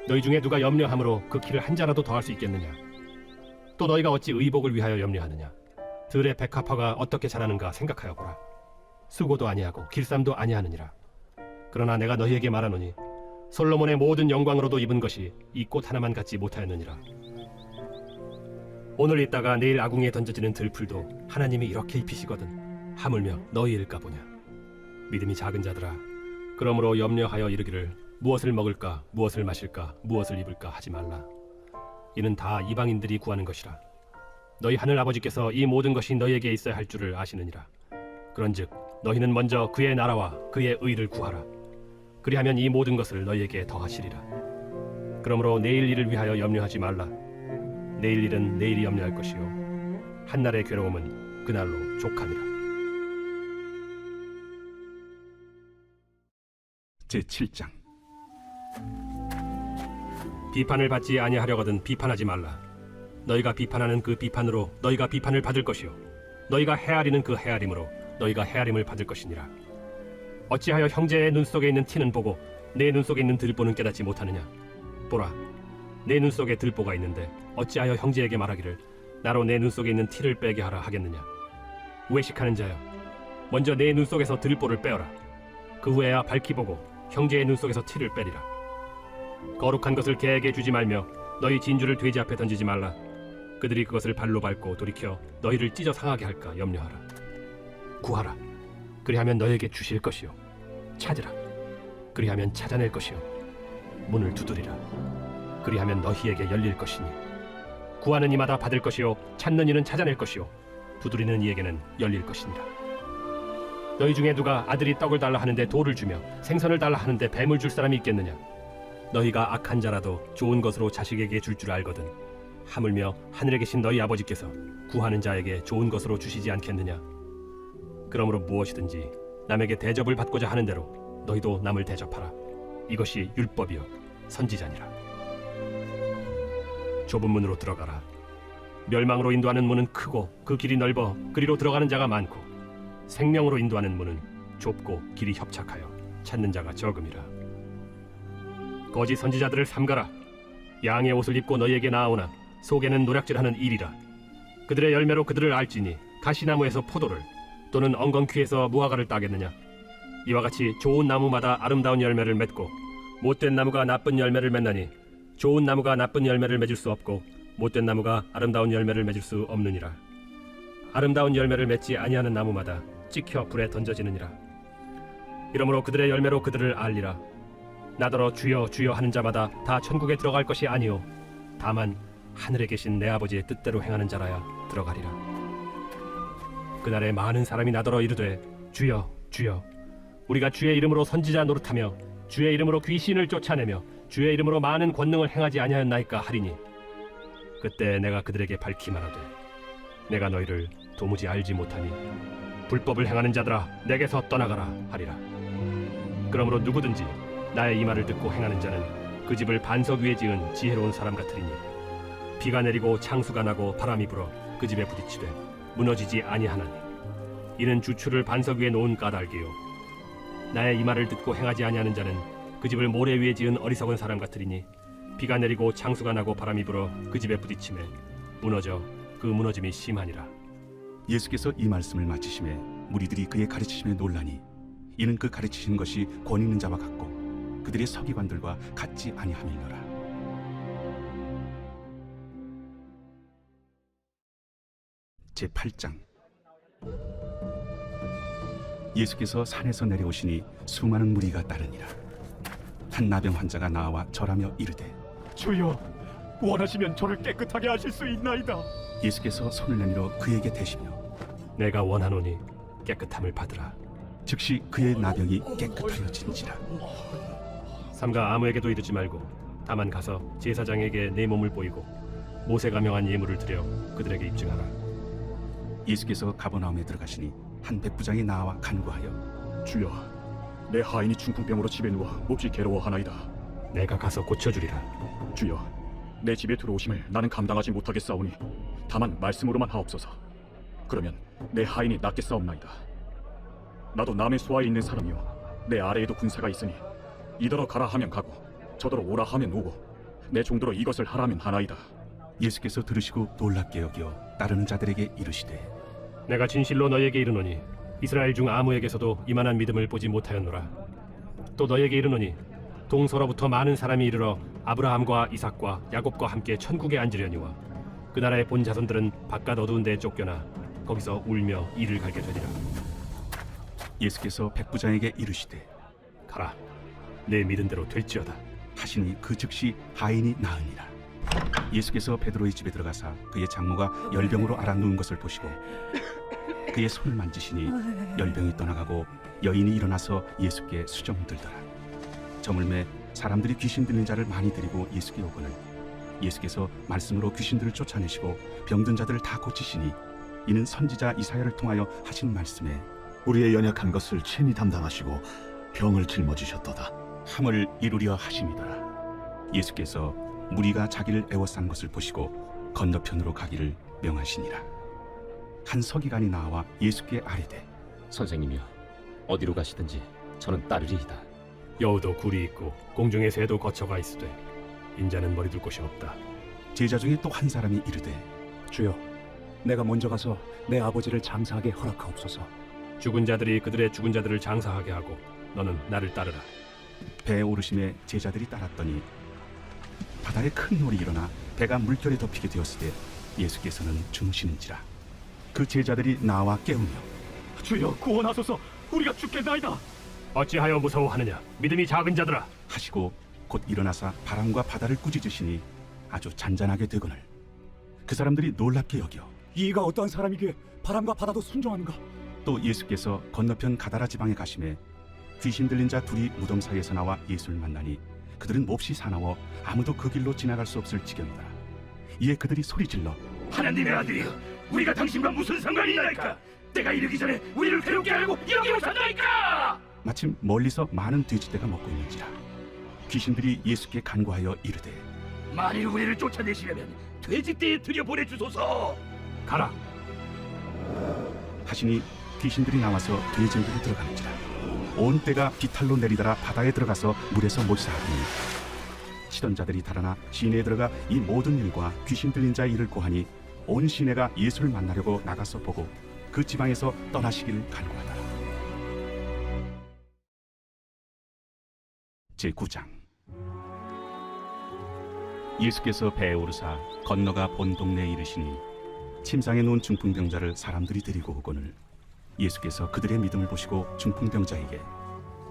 너희 중에 누가 염려함으로 그 키를 한 자라도 더할 수 있겠느냐. 또 너희가 어찌 의복을 위하여 염려하느냐. 들의 백합화가 어떻게 자라는가 생각하여 보라. 수고도 아니하고 길쌈도 아니하느니라. 그러나 내가 너희에게 말하노니 솔로몬의 모든 영광으로도 입은 것이 이 꽃 하나만 갖지 못하였느니라. 오늘 있다가 내일 아궁이에 던져지는 들풀도 하나님이 이렇게 입히시거든 하물며 너희일까 보냐. 믿음이 작은 자들아, 그러므로 염려하여 이르기를 무엇을 먹을까 무엇을 마실까 무엇을 입을까 하지 말라. 이는 다 이방인들이 구하는 것이라. 너희 하늘 아버지께서 이 모든 것이 너희에게 있어야 할 줄을 아시느니라. 그런즉 너희는 먼저 그의 나라와 그의 의를 구하라. 그리하면 이 모든 것을 너희에게 더하시리라. 그러므로 내일 일을 위하여 염려하지 말라. 내일 일은 내일이 염려할 것이요 한날의 괴로움은 그날로 족하니라. 제7장. 비판을 받지 아니하려거든 비판하지 말라. 너희가 비판하는 그 비판으로 너희가 비판을 받을 것이요 너희가 헤아리는 그 헤아림으로 너희가 헤아림을 받을 것이니라. 어찌하여 형제의 눈 속에 있는 티는 보고 내 눈 속에 있는 들보는 깨닫지 못하느냐. 보라, 내 눈 속에 들보가 있는데 어찌하여 형제에게 말하기를 나로 내 눈 속에 있는 티를 빼게 하라 하겠느냐. 외식하는 자여, 먼저 내 눈 속에서 들보를 빼어라. 그 후에야 밝히 보고 형제의 눈 속에서 티를 빼리라. 거룩한 것을 개에게 주지 말며 너희 진주를 돼지 앞에 던지지 말라. 그들이 그것을 발로 밟고 돌이켜 너희를 찢어 상하게 할까 염려하라. 구하라. 그리하면 너희에게 주실 것이요 찾으라. 그리하면 찾아낼 것이요 문을 두드리라. 그리하면 너희에게 열릴 것이니 구하는 이마다 받을 것이요 찾는 이는 찾아낼 것이요 두드리는 이에게는 열릴 것이니라. 너희 중에 누가 아들이 떡을 달라 하는데 돌을 주며 생선을 달라 하는데 뱀을 줄 사람이 있겠느냐? 너희가 악한 자라도 좋은 것으로 자식에게 줄 줄 알거든 하물며 하늘에 계신 너희 아버지께서 구하는 자에게 좋은 것으로 주시지 않겠느냐? 그러므로 무엇이든지 남에게 대접을 받고자 하는 대로 너희도 남을 대접하라. 이것이 율법이요 선지자니라. 좁은 문으로 들어가라. 멸망으로 인도하는 문은 크고 그 길이 넓어 그리로 들어가는 자가 많고 생명으로 인도하는 문은 좁고 길이 협착하여 찾는 자가 적음이라. 거짓 선지자들을 삼가라. 양의 옷을 입고 너희에게 나아오나 속에는 노략질하는 일이라. 그들의 열매로 그들을 알지니 가시나무에서 포도를 또는 엉겅퀴에서 무화과를 따겠느냐? 이와 같이 좋은 나무마다 아름다운 열매를 맺고 못된 나무가 나쁜 열매를 맺나니 좋은 나무가 나쁜 열매를 맺을 수 없고 못된 나무가 아름다운 열매를 맺을 수 없느니라. 아름다운 열매를 맺지 아니하는 나무마다 찍혀 불에 던져지느니라. 이러므로 그들의 열매로 그들을 알리라. 나더러 주여 주여 하는 자마다 다 천국에 들어갈 것이 아니요 다만 하늘에 계신 내 아버지의 뜻대로 행하는 자라야 들어가리라. 그날에 많은 사람이 나더러 이르되 주여 주여 우리가 주의 이름으로 선지자 노릇하며 주의 이름으로 귀신을 쫓아내며 주의 이름으로 많은 권능을 행하지 아니하였나이까 하리니 그때 내가 그들에게 밝히 말하되 내가 너희를 도무지 알지 못하니 불법을 행하는 자들아 내게서 떠나가라 하리라. 그러므로 누구든지 나의 이 말을 듣고 행하는 자는 그 집을 반석 위에 지은 지혜로운 사람 같으리니 비가 내리고 창수가 나고 바람이 불어 그 집에 부딪히되 무너지지 아니하나니 이는 주추를 반석 위에 놓은 까닭이요 나의 이 말을 듣고 행하지 아니하는 자는 그 집을 모래 위에 지은 어리석은 사람 같으리니 비가 내리고 창수가 나고 바람이 불어 그 집에 부딪히매 무너져 그 무너짐이 심하니라. 예수께서 이 말씀을 마치심에 무리들이 그의 가르치심에 놀라니 이는 그 가르치신 것이 권위 있는 자와 같고 그들의 서기관들과 같지 아니함이니라. 제8장 예수께서 산에서 내려오시니 수많은 무리가 따르니라. 한 나병 환자가 나와 절하며 이르되 주여, 원하시면 저를 깨끗하게 하실 수 있나이다. 예수께서 손을 내밀어 그에게 대시며 내가 원하노니 깨끗함을 받으라. 즉시 그의 나병이 깨끗하여진지라. 삼가 아무에게도 이르지 말고 다만 가서 제사장에게 내 몸을 보이고 모세가 명한 예물을 드려 그들에게 입증하라. 예수께서 가버나움에 들어가시니 한 백부장이 나와 간구하여 주여, 내 하인이 중풍병으로 집에 누워 몹시 괴로워하나이다. 내가 가서 고쳐주리라. 주여, 내 집에 들어오심을 나는 감당하지 못하겠사오니 다만 말씀으로만 하옵소서. 그러면 내 하인이 낫겠사옵나이다. 나도 남의 수하에 있는 사람이요 내 아래에도 군사가 있으니 이더러 가라 하면 가고 저더러 오라 하면 오고 내 종도로 이것을 하라면 하나이다. 예수께서 들으시고 놀랍게 여겨 따르는 자들에게 이르시되 내가 진실로 너희에게 이르노니 이스라엘 중 아무에게서도 이만한 믿음을 보지 못하였노라. 또 너희에게 이르노니 동서로부터 많은 사람이 이르러 아브라함과 이삭과 야곱과 함께 천국에 앉으려니와 그 나라의 본 자손들은 바깥 어두운 데에 쫓겨나 거기서 울며 이를 갈게 되리라. 예수께서 백부장에게 이르시되 가라, 내 믿은 대로 될지어다 하시니 그 즉시 하인이 나으니라. 예수께서 베드로의 집에 들어가사 그의 장모가 열병으로 앓아 누운 것을 보시고 그의 손을 만지시니 열병이 떠나가고 여인이 일어나서 예수께 수정 들더라. 저물매 사람들이 귀신 들린 자를 많이 데리고 예수께 오거늘 예수께서 말씀으로 귀신들을 쫓아내시고 병든 자들을 다 고치시니 이는 선지자 이사야를 통하여 하신 말씀에 우리의 연약한 것을 친히 담당하시고 병을 짊어지셨도다 함을 이루려 하심이더라. 예수께서 무리가 자기를 애워싼 것을 보시고 건너편으로 가기를 명하시니라. 한 서기관이 나와 예수께 아뢰되 선생님이여, 어디로 가시든지 저는 따르리이다. 여우도 굴이 있고 공중의 새도 거처가 있으되 인자는 머리 둘 곳이 없다. 제자 중에 또 한 사람이 이르되 주여, 내가 먼저 가서 내 아버지를 장사하게 허락하옵소서. 죽은 자들이 그들의 죽은 자들을 장사하게 하고 너는 나를 따르라. 배에 오르심에 제자들이 따랐더니 바다에 큰 놀이 일어나 배가 물결에 덮이게 되었을 때 예수께서는 주무시는지라. 그 제자들이 나와 깨우며 주여, 구원하소서. 우리가 죽겠나이다. 어찌하여 무서워하느냐? 믿음이 작은 자들아. 하시고 곧 일어나사 바람과 바다를 꾸짖으시니 아주 잔잔하게 되거늘 그 사람들이 놀랍게 여겨 이가 어떠한 사람이기에 바람과 바다도 순종하는가? 또 예수께서 건너편 가다라 지방에 가심에 귀신 들린 자 둘이 무덤 사이에서 나와 예수를 만나니 그들은 몹시 사나워 아무도 그 길로 지나갈 수 없을 지경이더라. 이에 그들이 소리질러 하나님의 아들이여, 우리가 당신과 무슨 상관이 있나이까? 때가 이르기 전에 우리를 괴롭게 하려고 여기 오셨나이까? 마침 멀리서 많은 돼지떼가 먹고 있는지라 귀신들이 예수께 간구하여 이르되 만일 우리를 쫓아내시려면 돼지떼에 들여보내주소서. 가라. 하시니 귀신들이 나와서 돼지에게로 들어가는지라 온 떼가 비탈로 내리더라 바다에 들어가서 물에서 몰사하더니 치던 자들이 달아나 시내에 들어가 이 모든 일과 귀신 들린 자의 일을 고하니 온 시내가 예수를 만나려고 나가서 보고 그 지방에서 떠나시기를 간구하더라. 제9장 예수께서 배에 오르사 건너가 본 동네에 이르시니 침상에 누운 중풍병자를 사람들이 데리고 오거늘 예수께서 그들의 믿음을 보시고 중풍병자에게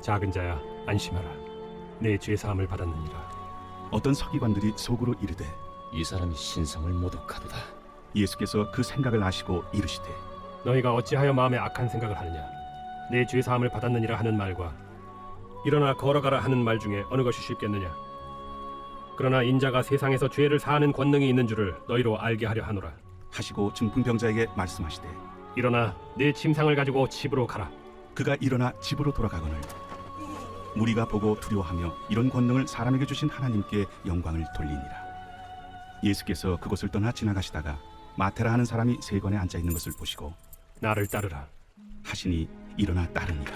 작은 자야, 안심하라. 내 죄 사함을 받았느니라. 어떤 서기관들이 속으로 이르되 이 사람이 신성을 모독하도다. 예수께서 그 생각을 아시고 이르시되 너희가 어찌하여 마음에 악한 생각을 하느냐? 내 죄 사함을 받았느니라 하는 말과 일어나 걸어가라 하는 말 중에 어느 것이 쉽겠느냐? 그러나 인자가 세상에서 죄를 사하는 권능이 있는 줄을 너희로 알게 하려 하노라. 하시고 중풍병자에게 말씀하시되 일어나 내 침상을 가지고 집으로 가라. 그가 일어나 집으로 돌아가거늘 무리가 보고 두려워하며 이런 권능을 사람에게 주신 하나님께 영광을 돌리니라. 예수께서 그곳을 떠나 지나가시다가 마테라 하는 사람이 세관에 앉아 있는 것을 보시고 나를 따르라 하시니 일어나 따르니라.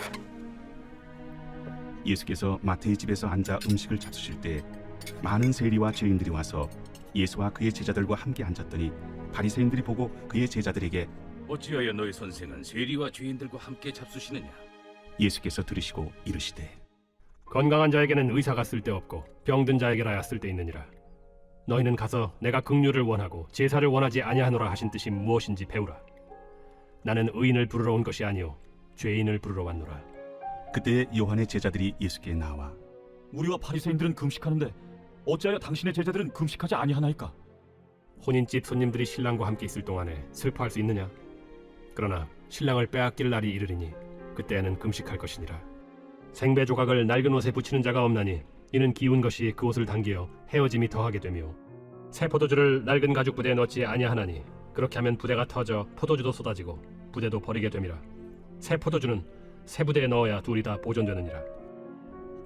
예수께서 마태의 집에서 앉아 음식을 잡수실 때 많은 세리와 죄인들이 와서 예수와 그의 제자들과 함께 앉았더니 바리새인들이 보고 그의 제자들에게 어찌하여 너희 선생은 세리와 죄인들과 함께 잡수시느냐? 예수께서 들으시고 이르시되 건강한 자에게는 의사가 쓸데없고 병든 자에게라야 쓸데있느니라. 너희는 가서 내가 긍휼을 원하고 제사를 원하지 아니하노라 하신 뜻이 무엇인지 배우라. 나는 의인을 부르러 온 것이 아니요 죄인을 부르러 왔노라. 그때 요한의 제자들이 예수께 나와 우리와 바리새인들은 금식하는데 어찌하여 당신의 제자들은 금식하지 아니하나이까? 혼인집 손님들이 신랑과 함께 있을 동안에 슬퍼할 수 있느냐? 그러나 신랑을 빼앗길 날이 이르리니 그때에는 금식할 것이니라. 생배 조각을 낡은 옷에 붙이는 자가 없나니 이는 기운 것이 그 옷을 당기어 헤어짐이 더하게 되며 새 포도주를 낡은 가죽 부대에 넣지 아니하나니 그렇게 하면 부대가 터져 포도주도 쏟아지고 부대도 버리게 됨이라. 새 포도주는 새 부대에 넣어야 둘이 다 보존되느니라.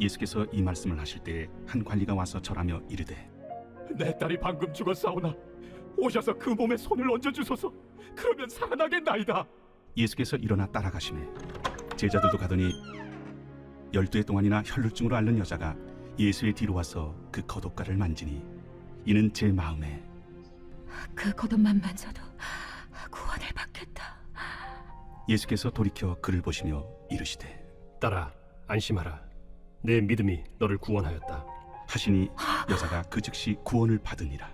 예수께서 이 말씀을 하실 때 한 관리가 와서 절하며 이르되 내 딸이 방금 죽었사오나 오셔서 그 몸에 손을 얹어주소서. 그러면 살아나겠나이다. 예수께서 일어나 따라가시매 제자들도 가더니 12해 동안이나 혈루증으로 앓는 여자가 예수의 뒤로 와서 그 겉옷가를 만지니 이는 제 마음에 그 겉옷만 만져도 구원을 받겠다. 예수께서 돌이켜 그를 보시며 이르시되 딸아 안심하라. 내 믿음이 너를 구원하였다. 하시니 여자가 그 즉시 구원을 받으니라.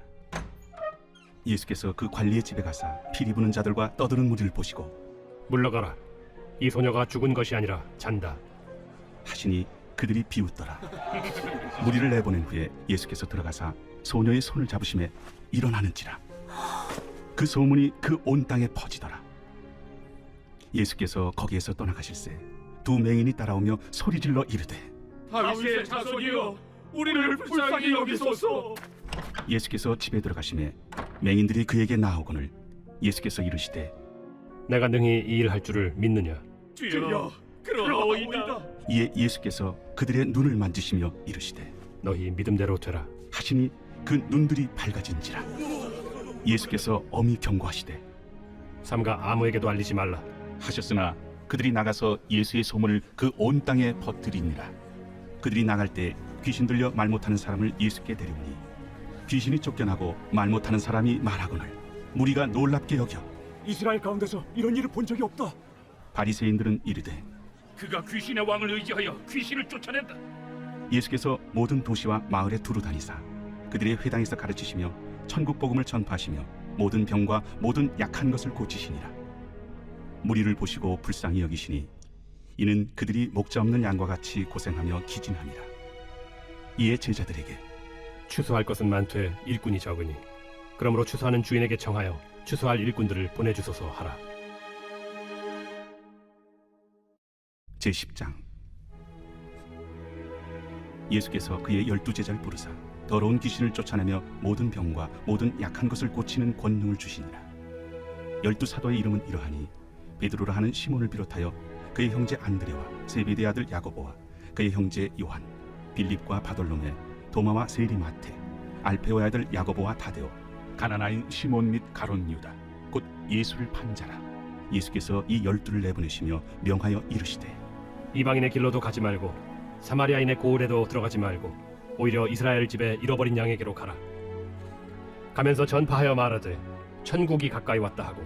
예수께서 그 관리의 집에 가사 피리 부는 자들과 떠드는 무리를 보시고 물러가라. 이 소녀가 죽은 것이 아니라 잔다. 하시니 그들이 비웃더라. 무리를 내보낸 후에 예수께서 들어가사 소녀의 손을 잡으심에 일어나는지라. 그 소문이 그 온 땅에 퍼지더라. 예수께서 거기에서 떠나가실새 두 맹인이 따라오며 소리질러 이르되 다윗의 자손이여 우리를 불쌍히 여기소서. 예수께서 집에 들어가심에 맹인들이 그에게 나아오거늘 예수께서 이르시되 내가 능히 이 일 할 줄을 믿느냐? 주여 그러오이다. 이에 예수께서 그들의 눈을 만지시며 이르시되 너희 믿음대로 되라. 하시니 그 눈들이 밝아진지라. 예수께서 엄히 경고하시되 삼가 아무에게도 알리지 말라 하셨으나 그들이 나가서 예수의 소문을 그 온 땅에 퍼뜨리니라. 그들이 나갈 때 귀신 들려 말 못하는 사람을 예수께 데려오니 귀신이 쫓겨나고 말 못하는 사람이 말하거늘 무리가 놀랍게 여겨 이스라엘 가운데서 이런 일을 본 적이 없다. 바리새인들은 이르되 그가 귀신의 왕을 의지하여 귀신을 쫓아낸다. 예수께서 모든 도시와 마을에 두루 다니사 그들의 회당에서 가르치시며 천국 복음을 전파하시며 모든 병과 모든 약한 것을 고치시니라. 무리를 보시고 불쌍히 여기시니 이는 그들이 목자 없는 양과 같이 고생하며 기진함이라. 이에 제자들에게 추수할 것은 많되 일꾼이 적으니 그러므로 추수하는 주인에게 청하여 추수할 일꾼들을 보내주소서 하라. 제10장. 예수께서 그의 12제자를 부르사 더러운 귀신을 쫓아내며 모든 병과 모든 약한 것을 고치는 권능을 주시니라. 12사도의 이름은 이러하니 베드로라 하는 시몬을 비롯하여 그의 형제 안드레와 세베대의 아들 야고보와 그의 형제 요한, 빌립과 바돌로메, 도마와 세리마테, 알페오의 아들 야고보와 다데오, 가나나인 시몬 및 가룟 유다, 곧 예수를 판 자라. 예수께서 이 12를 내보내시며 명하여 이르시되 이방인의 길로도 가지 말고 사마리아인의 고을에도 들어가지 말고 오히려 이스라엘 집에 잃어버린 양에게로 가라. 가면서 전파하여 말하되 천국이 가까이 왔다 하고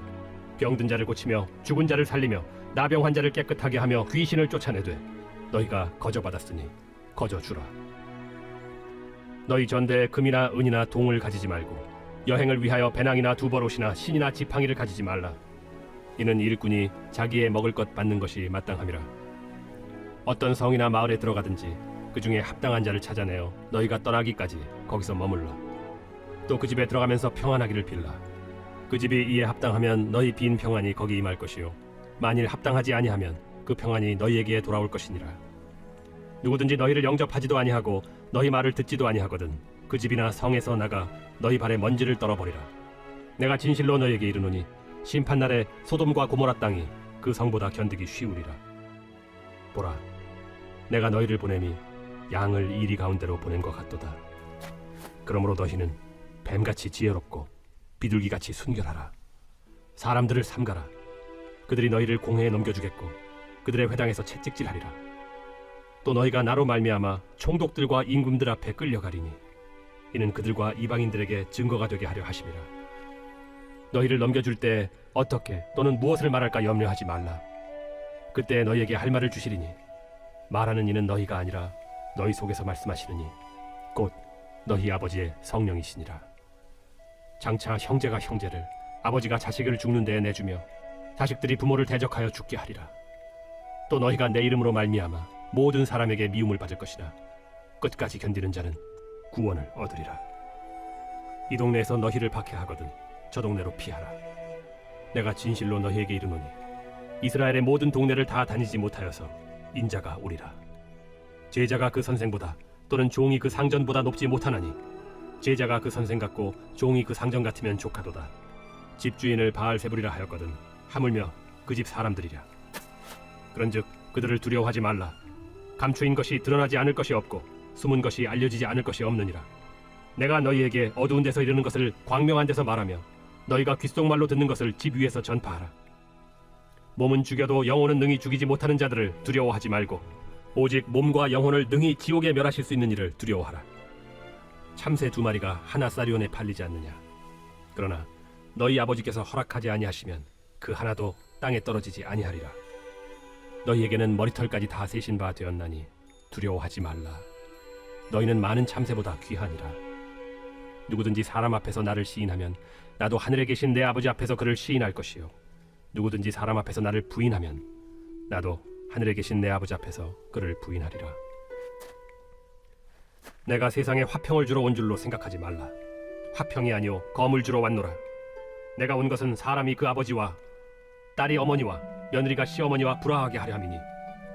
병든 자를 고치며 죽은 자를 살리며 나병 환자를 깨끗하게 하며 귀신을 쫓아내되 너희가 거저받았으니 거저주라. 너희 전대에 금이나 은이나 동을 가지지 말고 여행을 위하여 배낭이나 두버롯이나 신이나 지팡이를 가지지 말라. 이는 일꾼이 자기의 먹을 것 받는 것이 마땅함이라. 어떤 성이나 마을에 들어가든지 그 중에 합당한 자를 찾아내어 너희가 떠나기까지 거기서 머물라. 또 그 집에 들어가면서 평안하기를 빌라. 그 집이 이에 합당하면 너희 빈 평안이 거기 임할 것이요 만일 합당하지 아니하면 그 평안이 너희에게 돌아올 것이니라. 누구든지 너희를 영접하지도 아니하고 너희 말을 듣지도 아니하거든 그 집이나 성에서 나가 너희 발에 먼지를 떨어버리라. 내가 진실로 너희에게 이르노니 심판날에 소돔과 고모라 땅이 그 성보다 견디기 쉬우리라. 보라, 내가 너희를 보냄이 양을 이리 가운데로 보낸 것 같도다. 그러므로 너희는 뱀같이 지혜롭고 비둘기같이 순결하라. 사람들을 삼가라. 그들이 너희를 공회에 넘겨주겠고 그들의 회당에서 채찍질하리라. 또 너희가 나로 말미암아 총독들과 임금들 앞에 끌려가리니 이는 그들과 이방인들에게 증거가 되게 하려 하심이라. 너희를 넘겨줄 때 어떻게 또는 무엇을 말할까 염려하지 말라. 그때 너희에게 할 말을 주시리니 말하는 이는 너희가 아니라 너희 속에서 말씀하시느니 곧 너희 아버지의 성령이시니라. 장차 형제가 형제를 아버지가 자식을 죽는 데에 내주며 자식들이 부모를 대적하여 죽게 하리라. 또 너희가 내 이름으로 말미암아 모든 사람에게 미움을 받을 것이나 끝까지 견디는 자는 구원을 얻으리라. 이 동네에서 너희를 박해하거든 저 동네로 피하라. 내가 진실로 너희에게 이르노니 이스라엘의 모든 동네를 다 다니지 못하여서 인자가 오리라. 제자가 그 선생보다 또는 종이 그 상전보다 높지 못하나니 제자가 그 선생 같고 종이 그 상전 같으면 족하도다. 집주인을 바알세불이라 하였거든 하물며 그 집 사람들이랴. 그런즉 그들을 두려워하지 말라. 감추인 것이 드러나지 않을 것이 없고 숨은 것이 알려지지 않을 것이 없느니라. 내가 너희에게 어두운 데서 이르는 것을 광명한 데서 말하며 너희가 귓속말로 듣는 것을 집 위에서 전파하라. 몸은 죽여도 영혼은 능히 죽이지 못하는 자들을 두려워하지 말고 오직 몸과 영혼을 능히 지옥에 멸하실 수 있는 이를 두려워하라. 참새 2마리가 하나 쌀이온에 팔리지 않느냐. 그러나 너희 아버지께서 허락하지 아니하시면 그 하나도 땅에 떨어지지 아니하리라. 너희에게는 머리털까지 다 세신 바 되었나니 두려워하지 말라. 너희는 많은 참새보다 귀하니라. 누구든지 사람 앞에서 나를 시인하면 나도 하늘에 계신 내 아버지 앞에서 그를 시인할 것이요 누구든지 사람 앞에서 나를 부인하면 나도 하늘에 계신 내 아버지 앞에서 그를 부인하리라. 내가 세상에 화평을 주러 온 줄로 생각하지 말라. 화평이 아니오 검을 주러 왔노라. 내가 온 것은 사람이 그 아버지와 딸이 어머니와 며느리가 시어머니와 불화하게 하려 함이니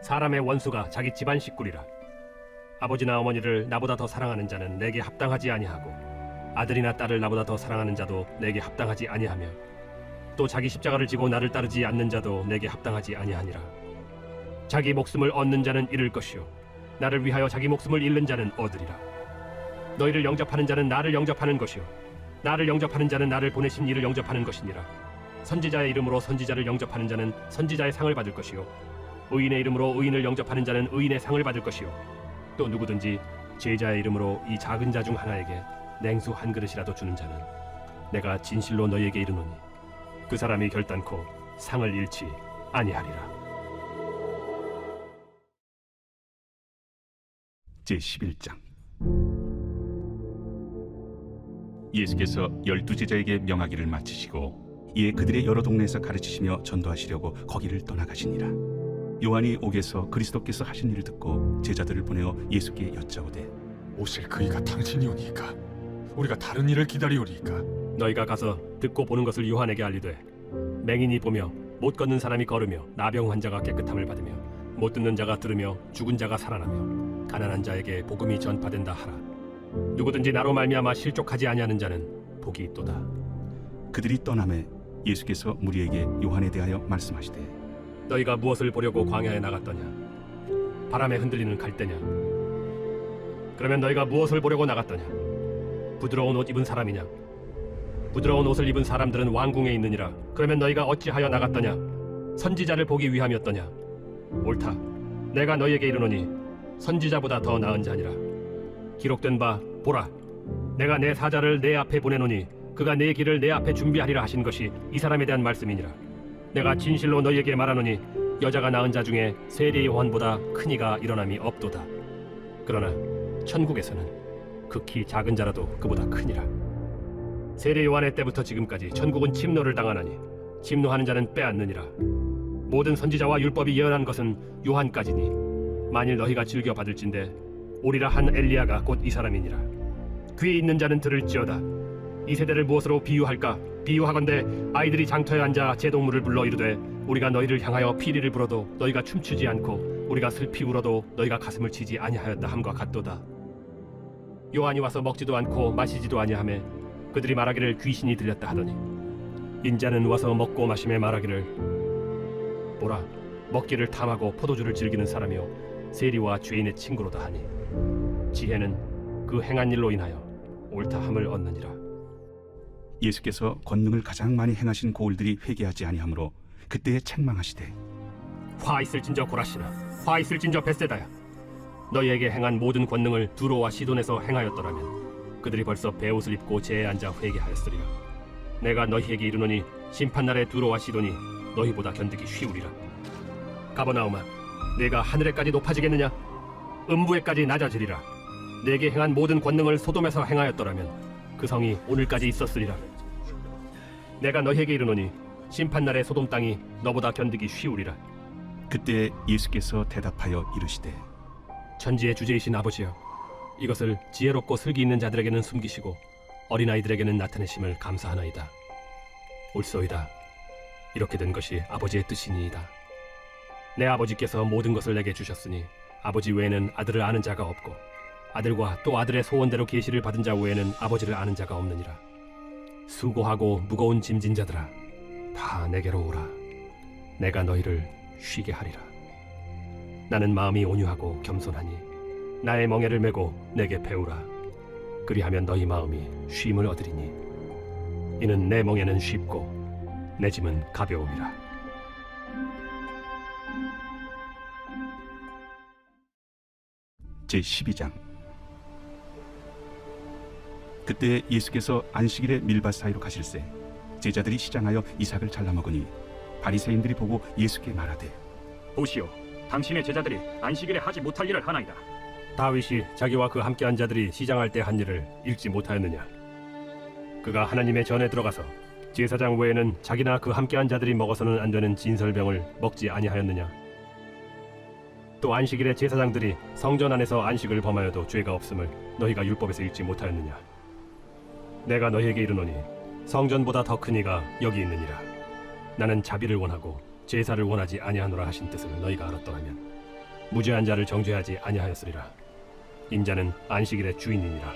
사람의 원수가 자기 집안 식구리라. 아버지나 어머니를 나보다 더 사랑하는 자는 내게 합당하지 아니하고 아들이나 딸을 나보다 더 사랑하는 자도 내게 합당하지 아니하며 또 자기 십자가를 지고 나를 따르지 않는 자도 내게 합당하지 아니하니라. 자기 목숨을 얻는 자는 잃을 것이요 나를 위하여 자기 목숨을 잃는 자는 얻으리라. 너희를 영접하는 자는 나를 영접하는 것이요 나를 영접하는 자는 나를 보내신 이를 영접하는 것이니라. 선지자의 이름으로 선지자를 영접하는 자는 선지자의 상을 받을 것이요 의인의 이름으로 의인을 영접하는 자는 의인의 상을 받을 것이요 또 누구든지 제자의 이름으로 이 작은 자 중 하나에게 냉수 한 그릇이라도 주는 자는 내가 진실로 너희에게 이르노니 그 사람이 결단코 상을 잃지 아니하리라. 제11장. 예수께서 12제자에게 명하기를 마치시고 이에 그들의 여러 동네에서 가르치시며 전도하시려고 거기를 떠나가시니라. 요한이 옥에서 그리스도께서 하신 일을 듣고 제자들을 보내어 예수께 여짜오되 오실 그이가 당신이오니까 우리가 다른 일을 기다리오리이까. 너희가 가서 듣고 보는 것을 요한에게 알리되 맹인이 보며 못 걷는 사람이 걸으며 나병 환자가 깨끗함을 받으며 못 듣는 자가 들으며 죽은 자가 살아나며 가난한 자에게 복음이 전파된다 하라. 누구든지 나로 말미암아 실족하지 아니하는 자는 복이 있도다. 그들이 떠나매 예수께서 무리에게 요한에 대하여 말씀하시되 너희가 무엇을 보려고 광야에 나갔더냐? 바람에 흔들리는 갈대냐? 그러면 너희가 무엇을 보려고 나갔더냐? 부드러운 옷 입은 사람이냐? 부드러운 옷을 입은 사람들은 왕궁에 있느니라. 그러면 너희가 어찌하여 나갔더냐? 선지자를 보기 위함이었더냐? 옳다. 내가 너희에게 이르노니 선지자보다 더 나은 자니라. 기록된 바 보라, 내가 내 사자를 내 앞에 보내노니 그가 내 길을 내 앞에 준비하리라 하신 것이 이 사람에 대한 말씀이니라. 내가 진실로 너희에게 말하노니 여자가 낳은 자 중에 세례 요한보다 큰 이가 일어남이 없도다. 그러나 천국에서는 극히 작은 자라도 그보다 크니라. 세례 요한의 때부터 지금까지 천국은 침노를 당하나니 침노하는 자는 빼앗느니라. 모든 선지자와 율법이 예언한 것은 요한까지니 만일 너희가 즐겨 받을진대 오리라 한 엘리야가 곧 이 사람이니라. 귀에 있는 자는 들을지어다. 이 세대를 무엇으로 비유할까? 비유하건대 아이들이 장터에 앉아 제동물을 불러 이르되 우리가 너희를 향하여 피리를 불어도 너희가 춤추지 않고 우리가 슬피 울어도 너희가 가슴을 치지 아니하였다 함과 같도다. 요한이 와서 먹지도 않고 마시지도 아니하며 그들이 말하기를 귀신이 들렸다 하더니 인자는 와서 먹고 마시며 말하기를 보라, 먹기를 탐하고 포도주를 즐기는 사람이요 세리와 죄인의 친구로다 하니 지혜는 그 행한 일로 인하여 옳다 함을 얻느니라. 예수께서 권능을 가장 많이 행하신 고을들이 회개하지 아니하므로 그때에 책망하시되 화 있을진저 고라시나, 화 있을진저 벳세다야. 너희에게 행한 모든 권능을 두로와 시돈에서 행하였더라면 그들이 벌써 베옷을 입고 제에 앉아 회개하였으리라. 내가 너희에게 이르노니 심판날에 두로와 시돈이 너희보다 견디기 쉬우리라. 가버나움아, 내가 하늘에까지 높아지겠느냐? 음부에까지 낮아지리라. 내게 행한 모든 권능을 소돔에서 행하였더라면 그 성이 오늘까지 있었으리라. 내가 너희에게 이르노니 심판날에 소돔 땅이 너보다 견디기 쉬우리라. 그때 예수께서 대답하여 이르시되 천지의 주제이신 아버지여, 이것을 지혜롭고 슬기 있는 자들에게는 숨기시고 어린아이들에게는 나타내심을 감사하나이다. 옳소이다. 이렇게 된 것이 아버지의 뜻이니이다. 내 아버지께서 모든 것을 내게 주셨으니 아버지 외에는 아들을 아는 자가 없고 아들과 또 아들의 소원대로 계시를 받은 자 외에는 아버지를 아는 자가 없느니라. 수고하고 무거운 짐진 자들아, 다 내게로 오라. 내가 너희를 쉬게 하리라. 나는 마음이 온유하고 겸손하니 나의 멍에를 메고 내게 배우라. 그리하면 너희 마음이 쉼을 얻으리니 이는 내 멍에는 쉽고 내 짐은 가벼움이라. 제12장. 그때 예수께서 안식일에 밀밭 사이로 가실새 제자들이 시장하여 이삭을 잘라 먹으니 바리새인들이 보고 예수께 말하되 보시오, 당신의 제자들이 안식일에 하지 못할 일을 하나이다. 다윗이 자기와 그 함께한 자들이 시장할 때 한 일을 읽지 못하였느냐? 그가 하나님의 전에 들어가서 제사장 외에는 자기나 그 함께한 자들이 먹어서는 안 되는 진설병을 먹지 아니하였느냐? 또 안식일에 제사장들이 성전 안에서 안식을 범하여도 죄가 없음을 너희가 율법에서 읽지 못하였느냐? 내가 너희에게 이르노니 성전보다 더 큰 이가 여기 있느니라. 나는 자비를 원하고 제사를 원하지 아니하노라 하신 뜻을 너희가 알았더라면 무죄한 자를 정죄하지 아니하였으리라. 인자는 안식일의 주인이니라.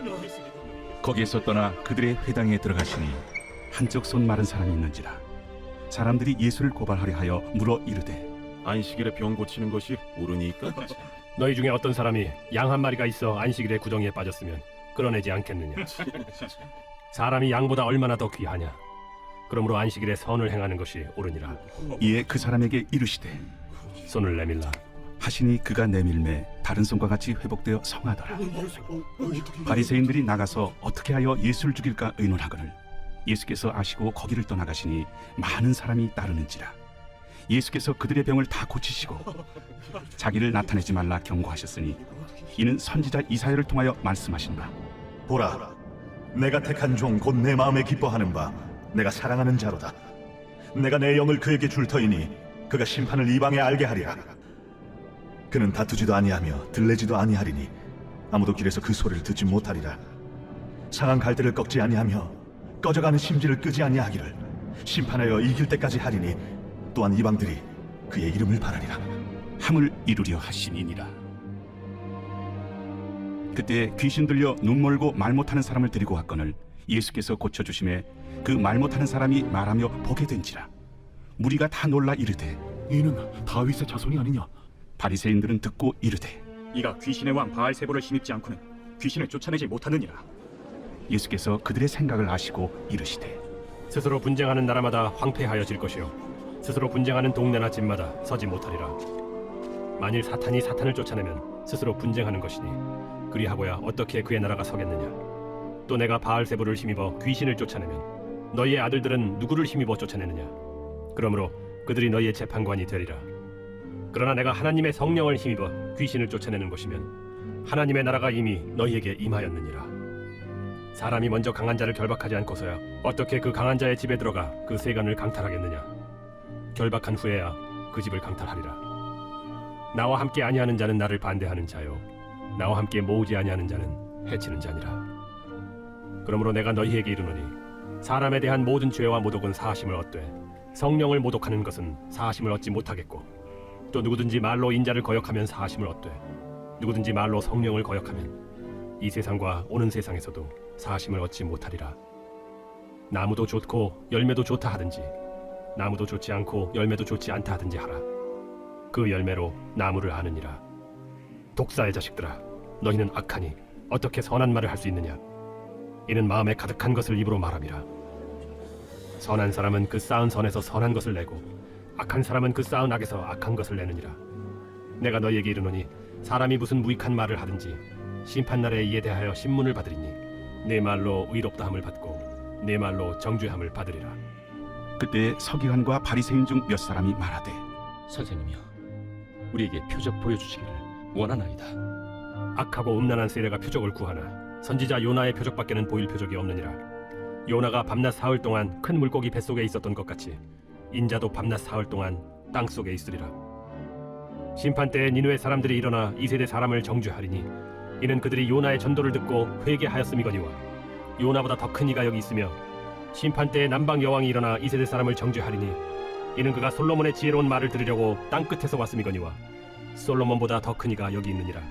거기에서 떠나 그들의 회당에 들어가시니 한쪽 손 마른 사람이 있는지라. 사람들이 예수를 고발하려 하여 물어 이르되 안식일에 병 고치는 것이 옳으니까? 너희 중에 어떤 사람이 양 한 마리가 있어 안식일에 구덩이에 빠졌으면 끌어내지 않겠느냐? 사람이 양보다 얼마나 더 귀하냐? 그러므로 안식일에 선을 행하는 것이 옳으니라. 이에 그 사람에게 이르시되 손을 내밀라 하시니 그가 내밀매 다른 손과 같이 회복되어 성하더라. 바리새인들이 나가서 어떻게 하여 예수를 죽일까 의논하거늘 예수께서 아시고 거기를 떠나가시니 많은 사람이 따르는지라. 예수께서 그들의 병을 다 고치시고 자기를 나타내지 말라 경고하셨으니 이는 선지자 이사야를 통하여 말씀하신 바 보라, 내가 택한 종 곧 내 마음에 기뻐하는 바 내가 사랑하는 자로다. 내가 내 영을 그에게 줄 터이니 그가 심판을 이방에 알게 하리라. 그는 다투지도 아니하며 들레지도 아니하리니 아무도 길에서 그 소리를 듣지 못하리라. 상한 갈대를 꺾지 아니하며 꺼져가는 심지를 끄지 아니하기를 심판하여 이길 때까지 하리니 또한 이방들이 그의 이름을 바라리라. 함을 이루려 하시니니라. 그때 귀신 들려 눈 멀고 말 못하는 사람을 데리고 왔거늘 예수께서 고쳐주심에 그 말 못하는 사람이 말하며 보게 된지라. 무리가 다 놀라 이르되 이는 다윗의 자손이 아니냐? 바리새인들은 듣고 이르되 이가 귀신의 왕 바알세보를 힘입지 않고는 귀신을 쫓아내지 못하느니라. 예수께서 그들의 생각을 아시고 이르시되 스스로 분쟁하는 나라마다 황폐하여질 것이요 스스로 분쟁하는 동네나 집마다 서지 못하리라. 만일 사탄이 사탄을 쫓아내면 스스로 분쟁하는 것이니 그리하고야 어떻게 그의 나라가 서겠느냐. 또 내가 바알세보를 힘입어 귀신을 쫓아내면 너희의 아들들은 누구를 힘입어 쫓아내느냐. 그러므로 그들이 너희의 재판관이 되리라. 그러나 내가 하나님의 성령을 힘입어 귀신을 쫓아내는 것이면 하나님의 나라가 이미 너희에게 임하였느니라. 사람이 먼저 강한 자를 결박하지 않고서야 어떻게 그 강한 자의 집에 들어가 그 세간을 강탈하겠느냐. 결박한 후에야 그 집을 강탈하리라. 나와 함께 아니하는 자는 나를 반대하는 자요 나와 함께 모으지 아니하는 자는 해치는 자니라. 그러므로 내가 너희에게 이르노니 사람에 대한 모든 죄와 모독은 사하심을 얻되 성령을 모독하는 것은 사하심을 얻지 못하겠고 또 누구든지 말로 인자를 거역하면 사하심을 얻되 누구든지 말로 성령을 거역하면 이 세상과 오는 세상에서도 사하심을 얻지 못하리라. 나무도 좋고 열매도 좋다 하든지 나무도 좋지 않고 열매도 좋지 않다 하든지 하라. 그 열매로 나무를 아느니라. 독사의 자식들아, 너희는 악하니 어떻게 선한 말을 할 수 있느냐. 이는 마음에 가득한 것을 입으로 말함이라. 선한 사람은 그 쌓은 선에서 선한 것을 내고 악한 사람은 그 쌓은 악에서 악한 것을 내느니라. 내가 너희에게 이르노니 사람이 무슨 무익한 말을 하든지 심판날에 이에 대하여 신문을 받으리니 내 말로 의롭다함을 받고 내 말로 정죄함을 받으리라. 그때 서기관과 바리새인 중 몇 사람이 말하되 선생님이여, 우리에게 표적 보여주시기를 원하나이다. 악하고 음란한 세례가 표적을 구하나 선지자 요나의 표적밖에는 보일 표적이 없느니라. 요나가 밤낮 사흘 동안 큰 물고기 뱃속에 있었던 것 같이 인자도 밤낮 사흘 동안 땅속에 있으리라. 심판 때에 니느웨 사람들이 일어나 이 세대 사람을 정죄하리니 이는 그들이 요나의 전도를 듣고 회개하였음이거니와 요나보다 더 큰 이가 여기 있으며 심판 때에 남방 여왕이 일어나 이 세대 사람을 정죄하리니 이는 그가 솔로몬의 지혜로운 말을 들으려고 땅 끝에서 왔음이거니와 솔로몬보다 더 큰 이가 여기 있느니라.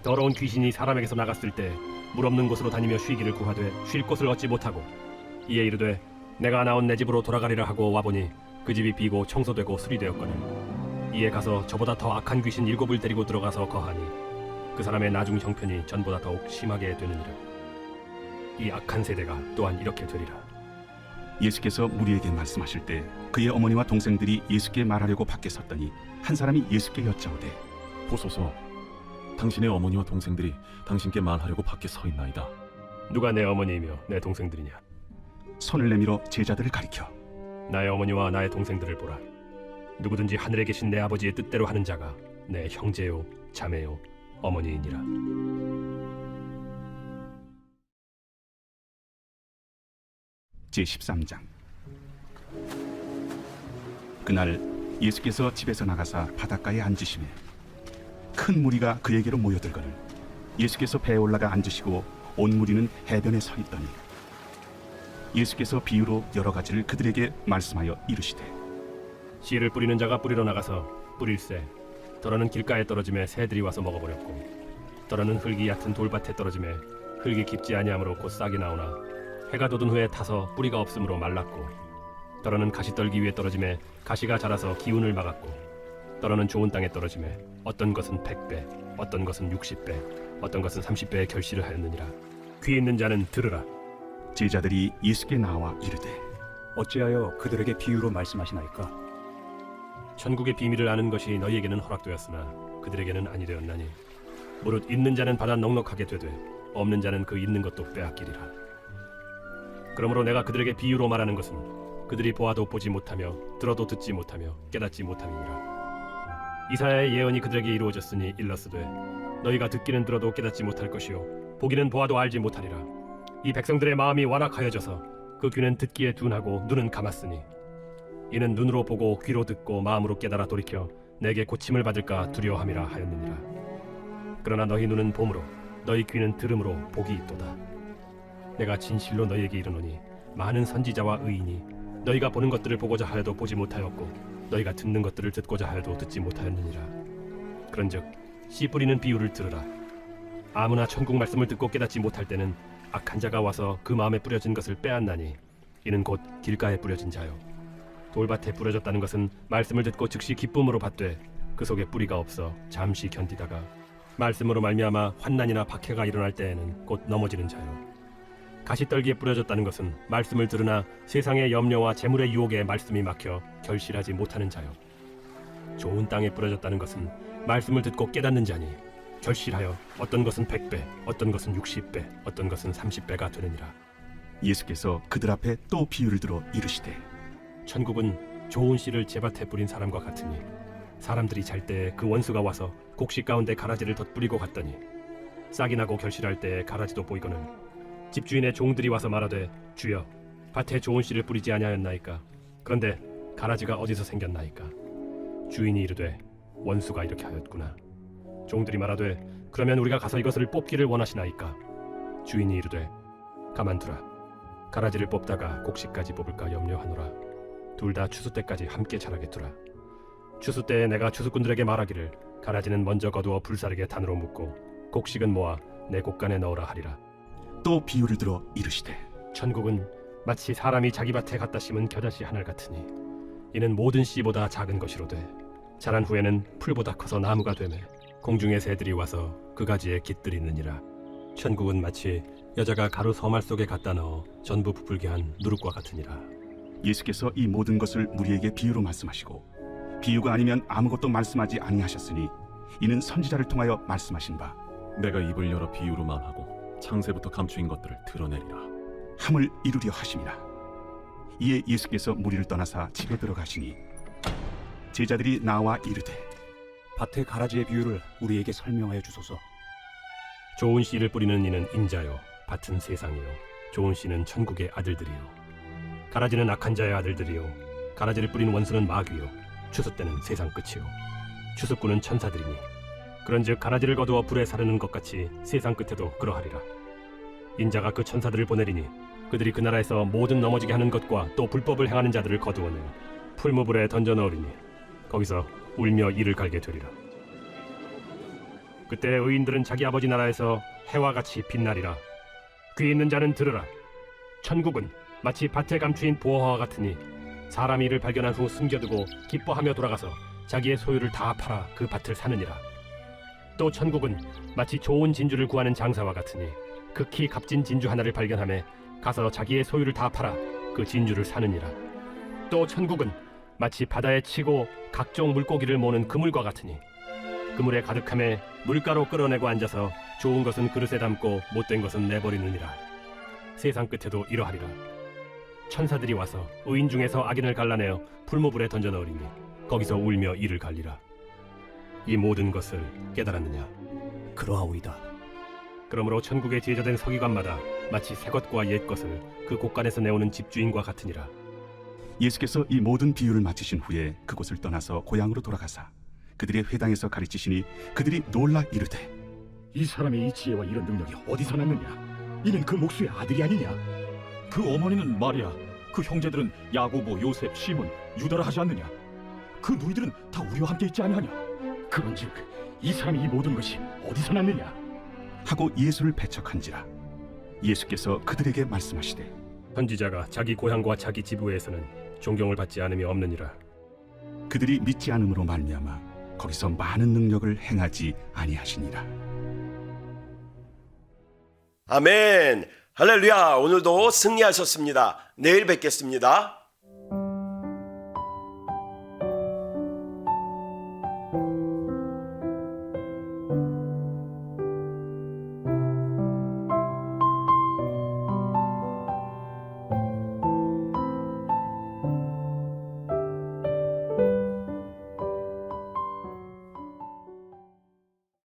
더러운 귀신이 사람에게서 나갔을 때 물 없는 곳으로 다니며 쉬기를 구하되 쉴 곳을 얻지 못하고 이에 이르되 내가 나온 내 집으로 돌아가리라 하고 와보니 그 집이 비고 청소되고 수리되었거늘 이에 가서 저보다 더 악한 귀신 7을 데리고 들어가서 거하니 그 사람의 나중 형편이 전보다 더욱 심하게 되느니라. 이 악한 세대가 또한 이렇게 되리라. 예수께서 무리에게 말씀하실 때 그의 어머니와 동생들이 예수께 말하려고 밖에 섰더니 한 사람이 예수께 여짜오되 보소서, 당신의 어머니와 동생들이 당신께 말하려고 밖에 서 있나이다. 누가 내 어머니이며 내 동생들이냐? 손을 내밀어 제자들을 가리켜 나의 어머니와 나의 동생들을 보라. 누구든지 하늘에 계신 내 아버지의 뜻대로 하는 자가 내 형제요 자매요 어머니이니라. 제13장. 그날 예수께서 집에서 나가사 바닷가에 앉으시매 큰 무리가 그에게로 모여들거늘 예수께서 배에 올라가 앉으시고 온 무리는 해변에 서 있더니 예수께서 비유로 여러 가지를 그들에게 말씀하여 이르시되 씨를 뿌리는 자가 뿌리러 나가서 뿌릴새 더러는 길가에 떨어짐에 새들이 와서 먹어버렸고 더러는 흙이 얕은 돌밭에 떨어짐에 흙이 깊지 아니하므로 곧 싹이 나오나 해가 돋은 후에 타서 뿌리가 없으므로 말랐고 더러는 가시떨기 위에 떨어짐에 가시가 자라서 기운을 막았고 더러는 좋은 땅에 떨어짐에 어떤 것은 100배 어떤 것은 60배 어떤 것은 30배의 결실을 하였느니라. 귀 있는 자는 들으라. 제자들이 예수께 나와 이르되 어찌하여 그들에게 비유로 말씀하시나이까? 천국의 비밀을 아는 것이 너희에게는 허락되었으나 그들에게는 아니 되었나니 무릇 있는 자는 받아 넉넉하게 되되 없는 자는 그 있는 것도 빼앗기리라. 그러므로 내가 그들에게 비유로 말하는 것은 그들이 보아도 보지 못하며 들어도 듣지 못하며 깨닫지 못함이니라. 이사야의 예언이 그들에게 이루어졌으니 일렀으되 너희가 듣기는 들어도 깨닫지 못할 것이요 보기는 보아도 알지 못하리라. 이 백성들의 마음이 완악하여져서 그 귀는 듣기에 둔하고 눈은 감았으니 이는 눈으로 보고 귀로 듣고 마음으로 깨달아 돌이켜 내게 고침을 받을까 두려워함이라 하였느니라. 그러나 너희 눈은 봄으로 너희 귀는 들음으로 복이 있도다. 내가 진실로 너희에게 이르노니 많은 선지자와 의인이 너희가 보는 것들을 보고자 하여도 보지 못하였고 너희가 듣는 것들을 듣고자 하여도 듣지 못하였느니라. 그런즉 씨 뿌리는 비유를 들으라. 아무나 천국 말씀을 듣고 깨닫지 못할 때는 악한 자가 와서 그 마음에 뿌려진 것을 빼앗나니 이는 곧 길가에 뿌려진 자요. 돌밭에 뿌려졌다는 것은 말씀을 듣고 즉시 기쁨으로 받되 그 속에 뿌리가 없어 잠시 견디다가 말씀으로 말미암아 환난이나 박해가 일어날 때에는 곧 넘어지는 자요. 가시떨기에 뿌려졌다는 것은 말씀을 들으나 세상의 염려와 재물의 유혹에 말씀이 막혀 결실하지 못하는 자요. 좋은 땅에 뿌려졌다는 것은 말씀을 듣고 깨닫는 자니 결실하여 어떤 것은 100배, 어떤 것은 60배, 어떤 것은 30배가 되느니라. 예수께서 그들 앞에 또 비유를 들어 이르시되 천국은 좋은 씨를 제밭에 뿌린 사람과 같으니 사람들이 잘 때 그 원수가 와서 곡식 가운데 가라지를 덧뿌리고 갔더니 싹이 나고 결실할 때 가라지도 보이거늘 집주인의 종들이 와서 말하되 주여 밭에 좋은 씨를 뿌리지 아니하였나이까? 그런데 가라지가 어디서 생겼나이까? 주인이 이르되 원수가 이렇게 하였구나. 종들이 말하되 그러면 우리가 가서 이것을 뽑기를 원하시나이까? 주인이 이르되 가만두라. 가라지를 뽑다가 곡식까지 뽑을까 염려하노라. 둘 다 추수 때까지 함께 자라게 두라. 추수 때에 내가 추수꾼들에게 말하기를 가라지는 먼저 거두어 불사르게 단으로 묶고 곡식은 모아 내 곡간에 넣으라 하리라. 또 비유를 들어 이르시되 천국은 마치 사람이 자기 밭에 갖다 심은 겨자씨 하늘 같으니 이는 모든 씨보다 작은 것이로되 자란 후에는 풀보다 커서 나무가 되매 공중의 새들이 와서 그 가지에 깃들이느니라. 천국은 마치 여자가 가루 서말 속에 갖다 넣어 전부 부풀게 한 누룩과 같으니라. 예수께서 이 모든 것을 우리에게 비유로 말씀하시고 비유가 아니면 아무것도 말씀하지 아니하셨으니 이는 선지자를 통하여 말씀하신 바 내가 입을 열어 비유로 말하고 창세부터 감추인 것들을 드러내리라 함을 이루려 하심이라. 이에 예수께서 무리를 떠나사 집에 들어가시니 제자들이 나와 이르되 밭의 가라지의 비유를 우리에게 설명하여 주소서. 좋은 씨를 뿌리는 이는 인자요 밭은 세상이요 좋은 씨는 천국의 아들들이요. 가라지는 악한 자의 아들들이요 가라지를 뿌리는 원수는 마귀요 추수 때는 세상 끝이요 추수꾼은 천사들이니 그런즉 가라지를 거두어 불에 사르는 것 같이 세상 끝에도 그러하리라. 인자가 그 천사들을 보내리니 그들이 그 나라에서 모든 넘어지게 하는 것과 또 불법을 행하는 자들을 거두어내 풀무불에 던져 넣으리니 거기서 울며 이를 갈게 되리라. 그때 의인들은 자기 아버지 나라에서 해와 같이 빛나리라. 귀 있는 자는 들으라. 천국은 마치 밭에 감추인 보화와 같으니 사람이 이를 발견한 후 숨겨두고 기뻐하며 돌아가서 자기의 소유를 다 팔아 그 밭을 사느니라. 또 천국은 마치 좋은 진주를 구하는 장사와 같으니 극히 값진 진주 하나를 발견하며 가서 자기의 소유를 다 팔아 그 진주를 사느니라. 또 천국은 마치 바다에 치고 각종 물고기를 모는 그물과 같으니 그물에 가득함에 물가로 끌어내고 앉아서 좋은 것은 그릇에 담고 못된 것은 내버리느니라. 세상 끝에도 이러하리라. 천사들이 와서 의인 중에서 악인을 갈라내어 풀무불에 던져 넣으리니 거기서 울며 이를 갈리라. 이 모든 것을 깨달았느냐? 그러하오이다. 그러므로 천국에 제자된 서기관마다 마치 새 것과 옛 것을 그 곳간에서 내오는 집주인과 같으니라. 예수께서 이 모든 비유를 마치신 후에 그곳을 떠나서 고향으로 돌아가사 그들의 회당에서 가르치시니 그들이 놀라 이르되 이 사람의 이 지혜와 이런 능력이 어디서 났느냐? 이는 그 목수의 아들이 아니냐? 그 어머니는 마리아 그 형제들은 야고보, 요셉, 시몬, 유다라 하지 않느냐? 그 누이들은 다 우리와 함께 있지 아니하냐? 그런즉 이 사람이 이 모든 것이 어디서 났느냐? 하고 예수를 배척한지라. 예수께서 그들에게 말씀하시되 선지자가 자기 고향과 자기 지부에서는 존경을 받지 않음이 없느니라. 그들이 믿지 않음으로 말미암아 거기서 많은 능력을 행하지 아니하시니라. 아멘. 할렐루야. 오늘도 승리하셨습니다. 내일 뵙겠습니다.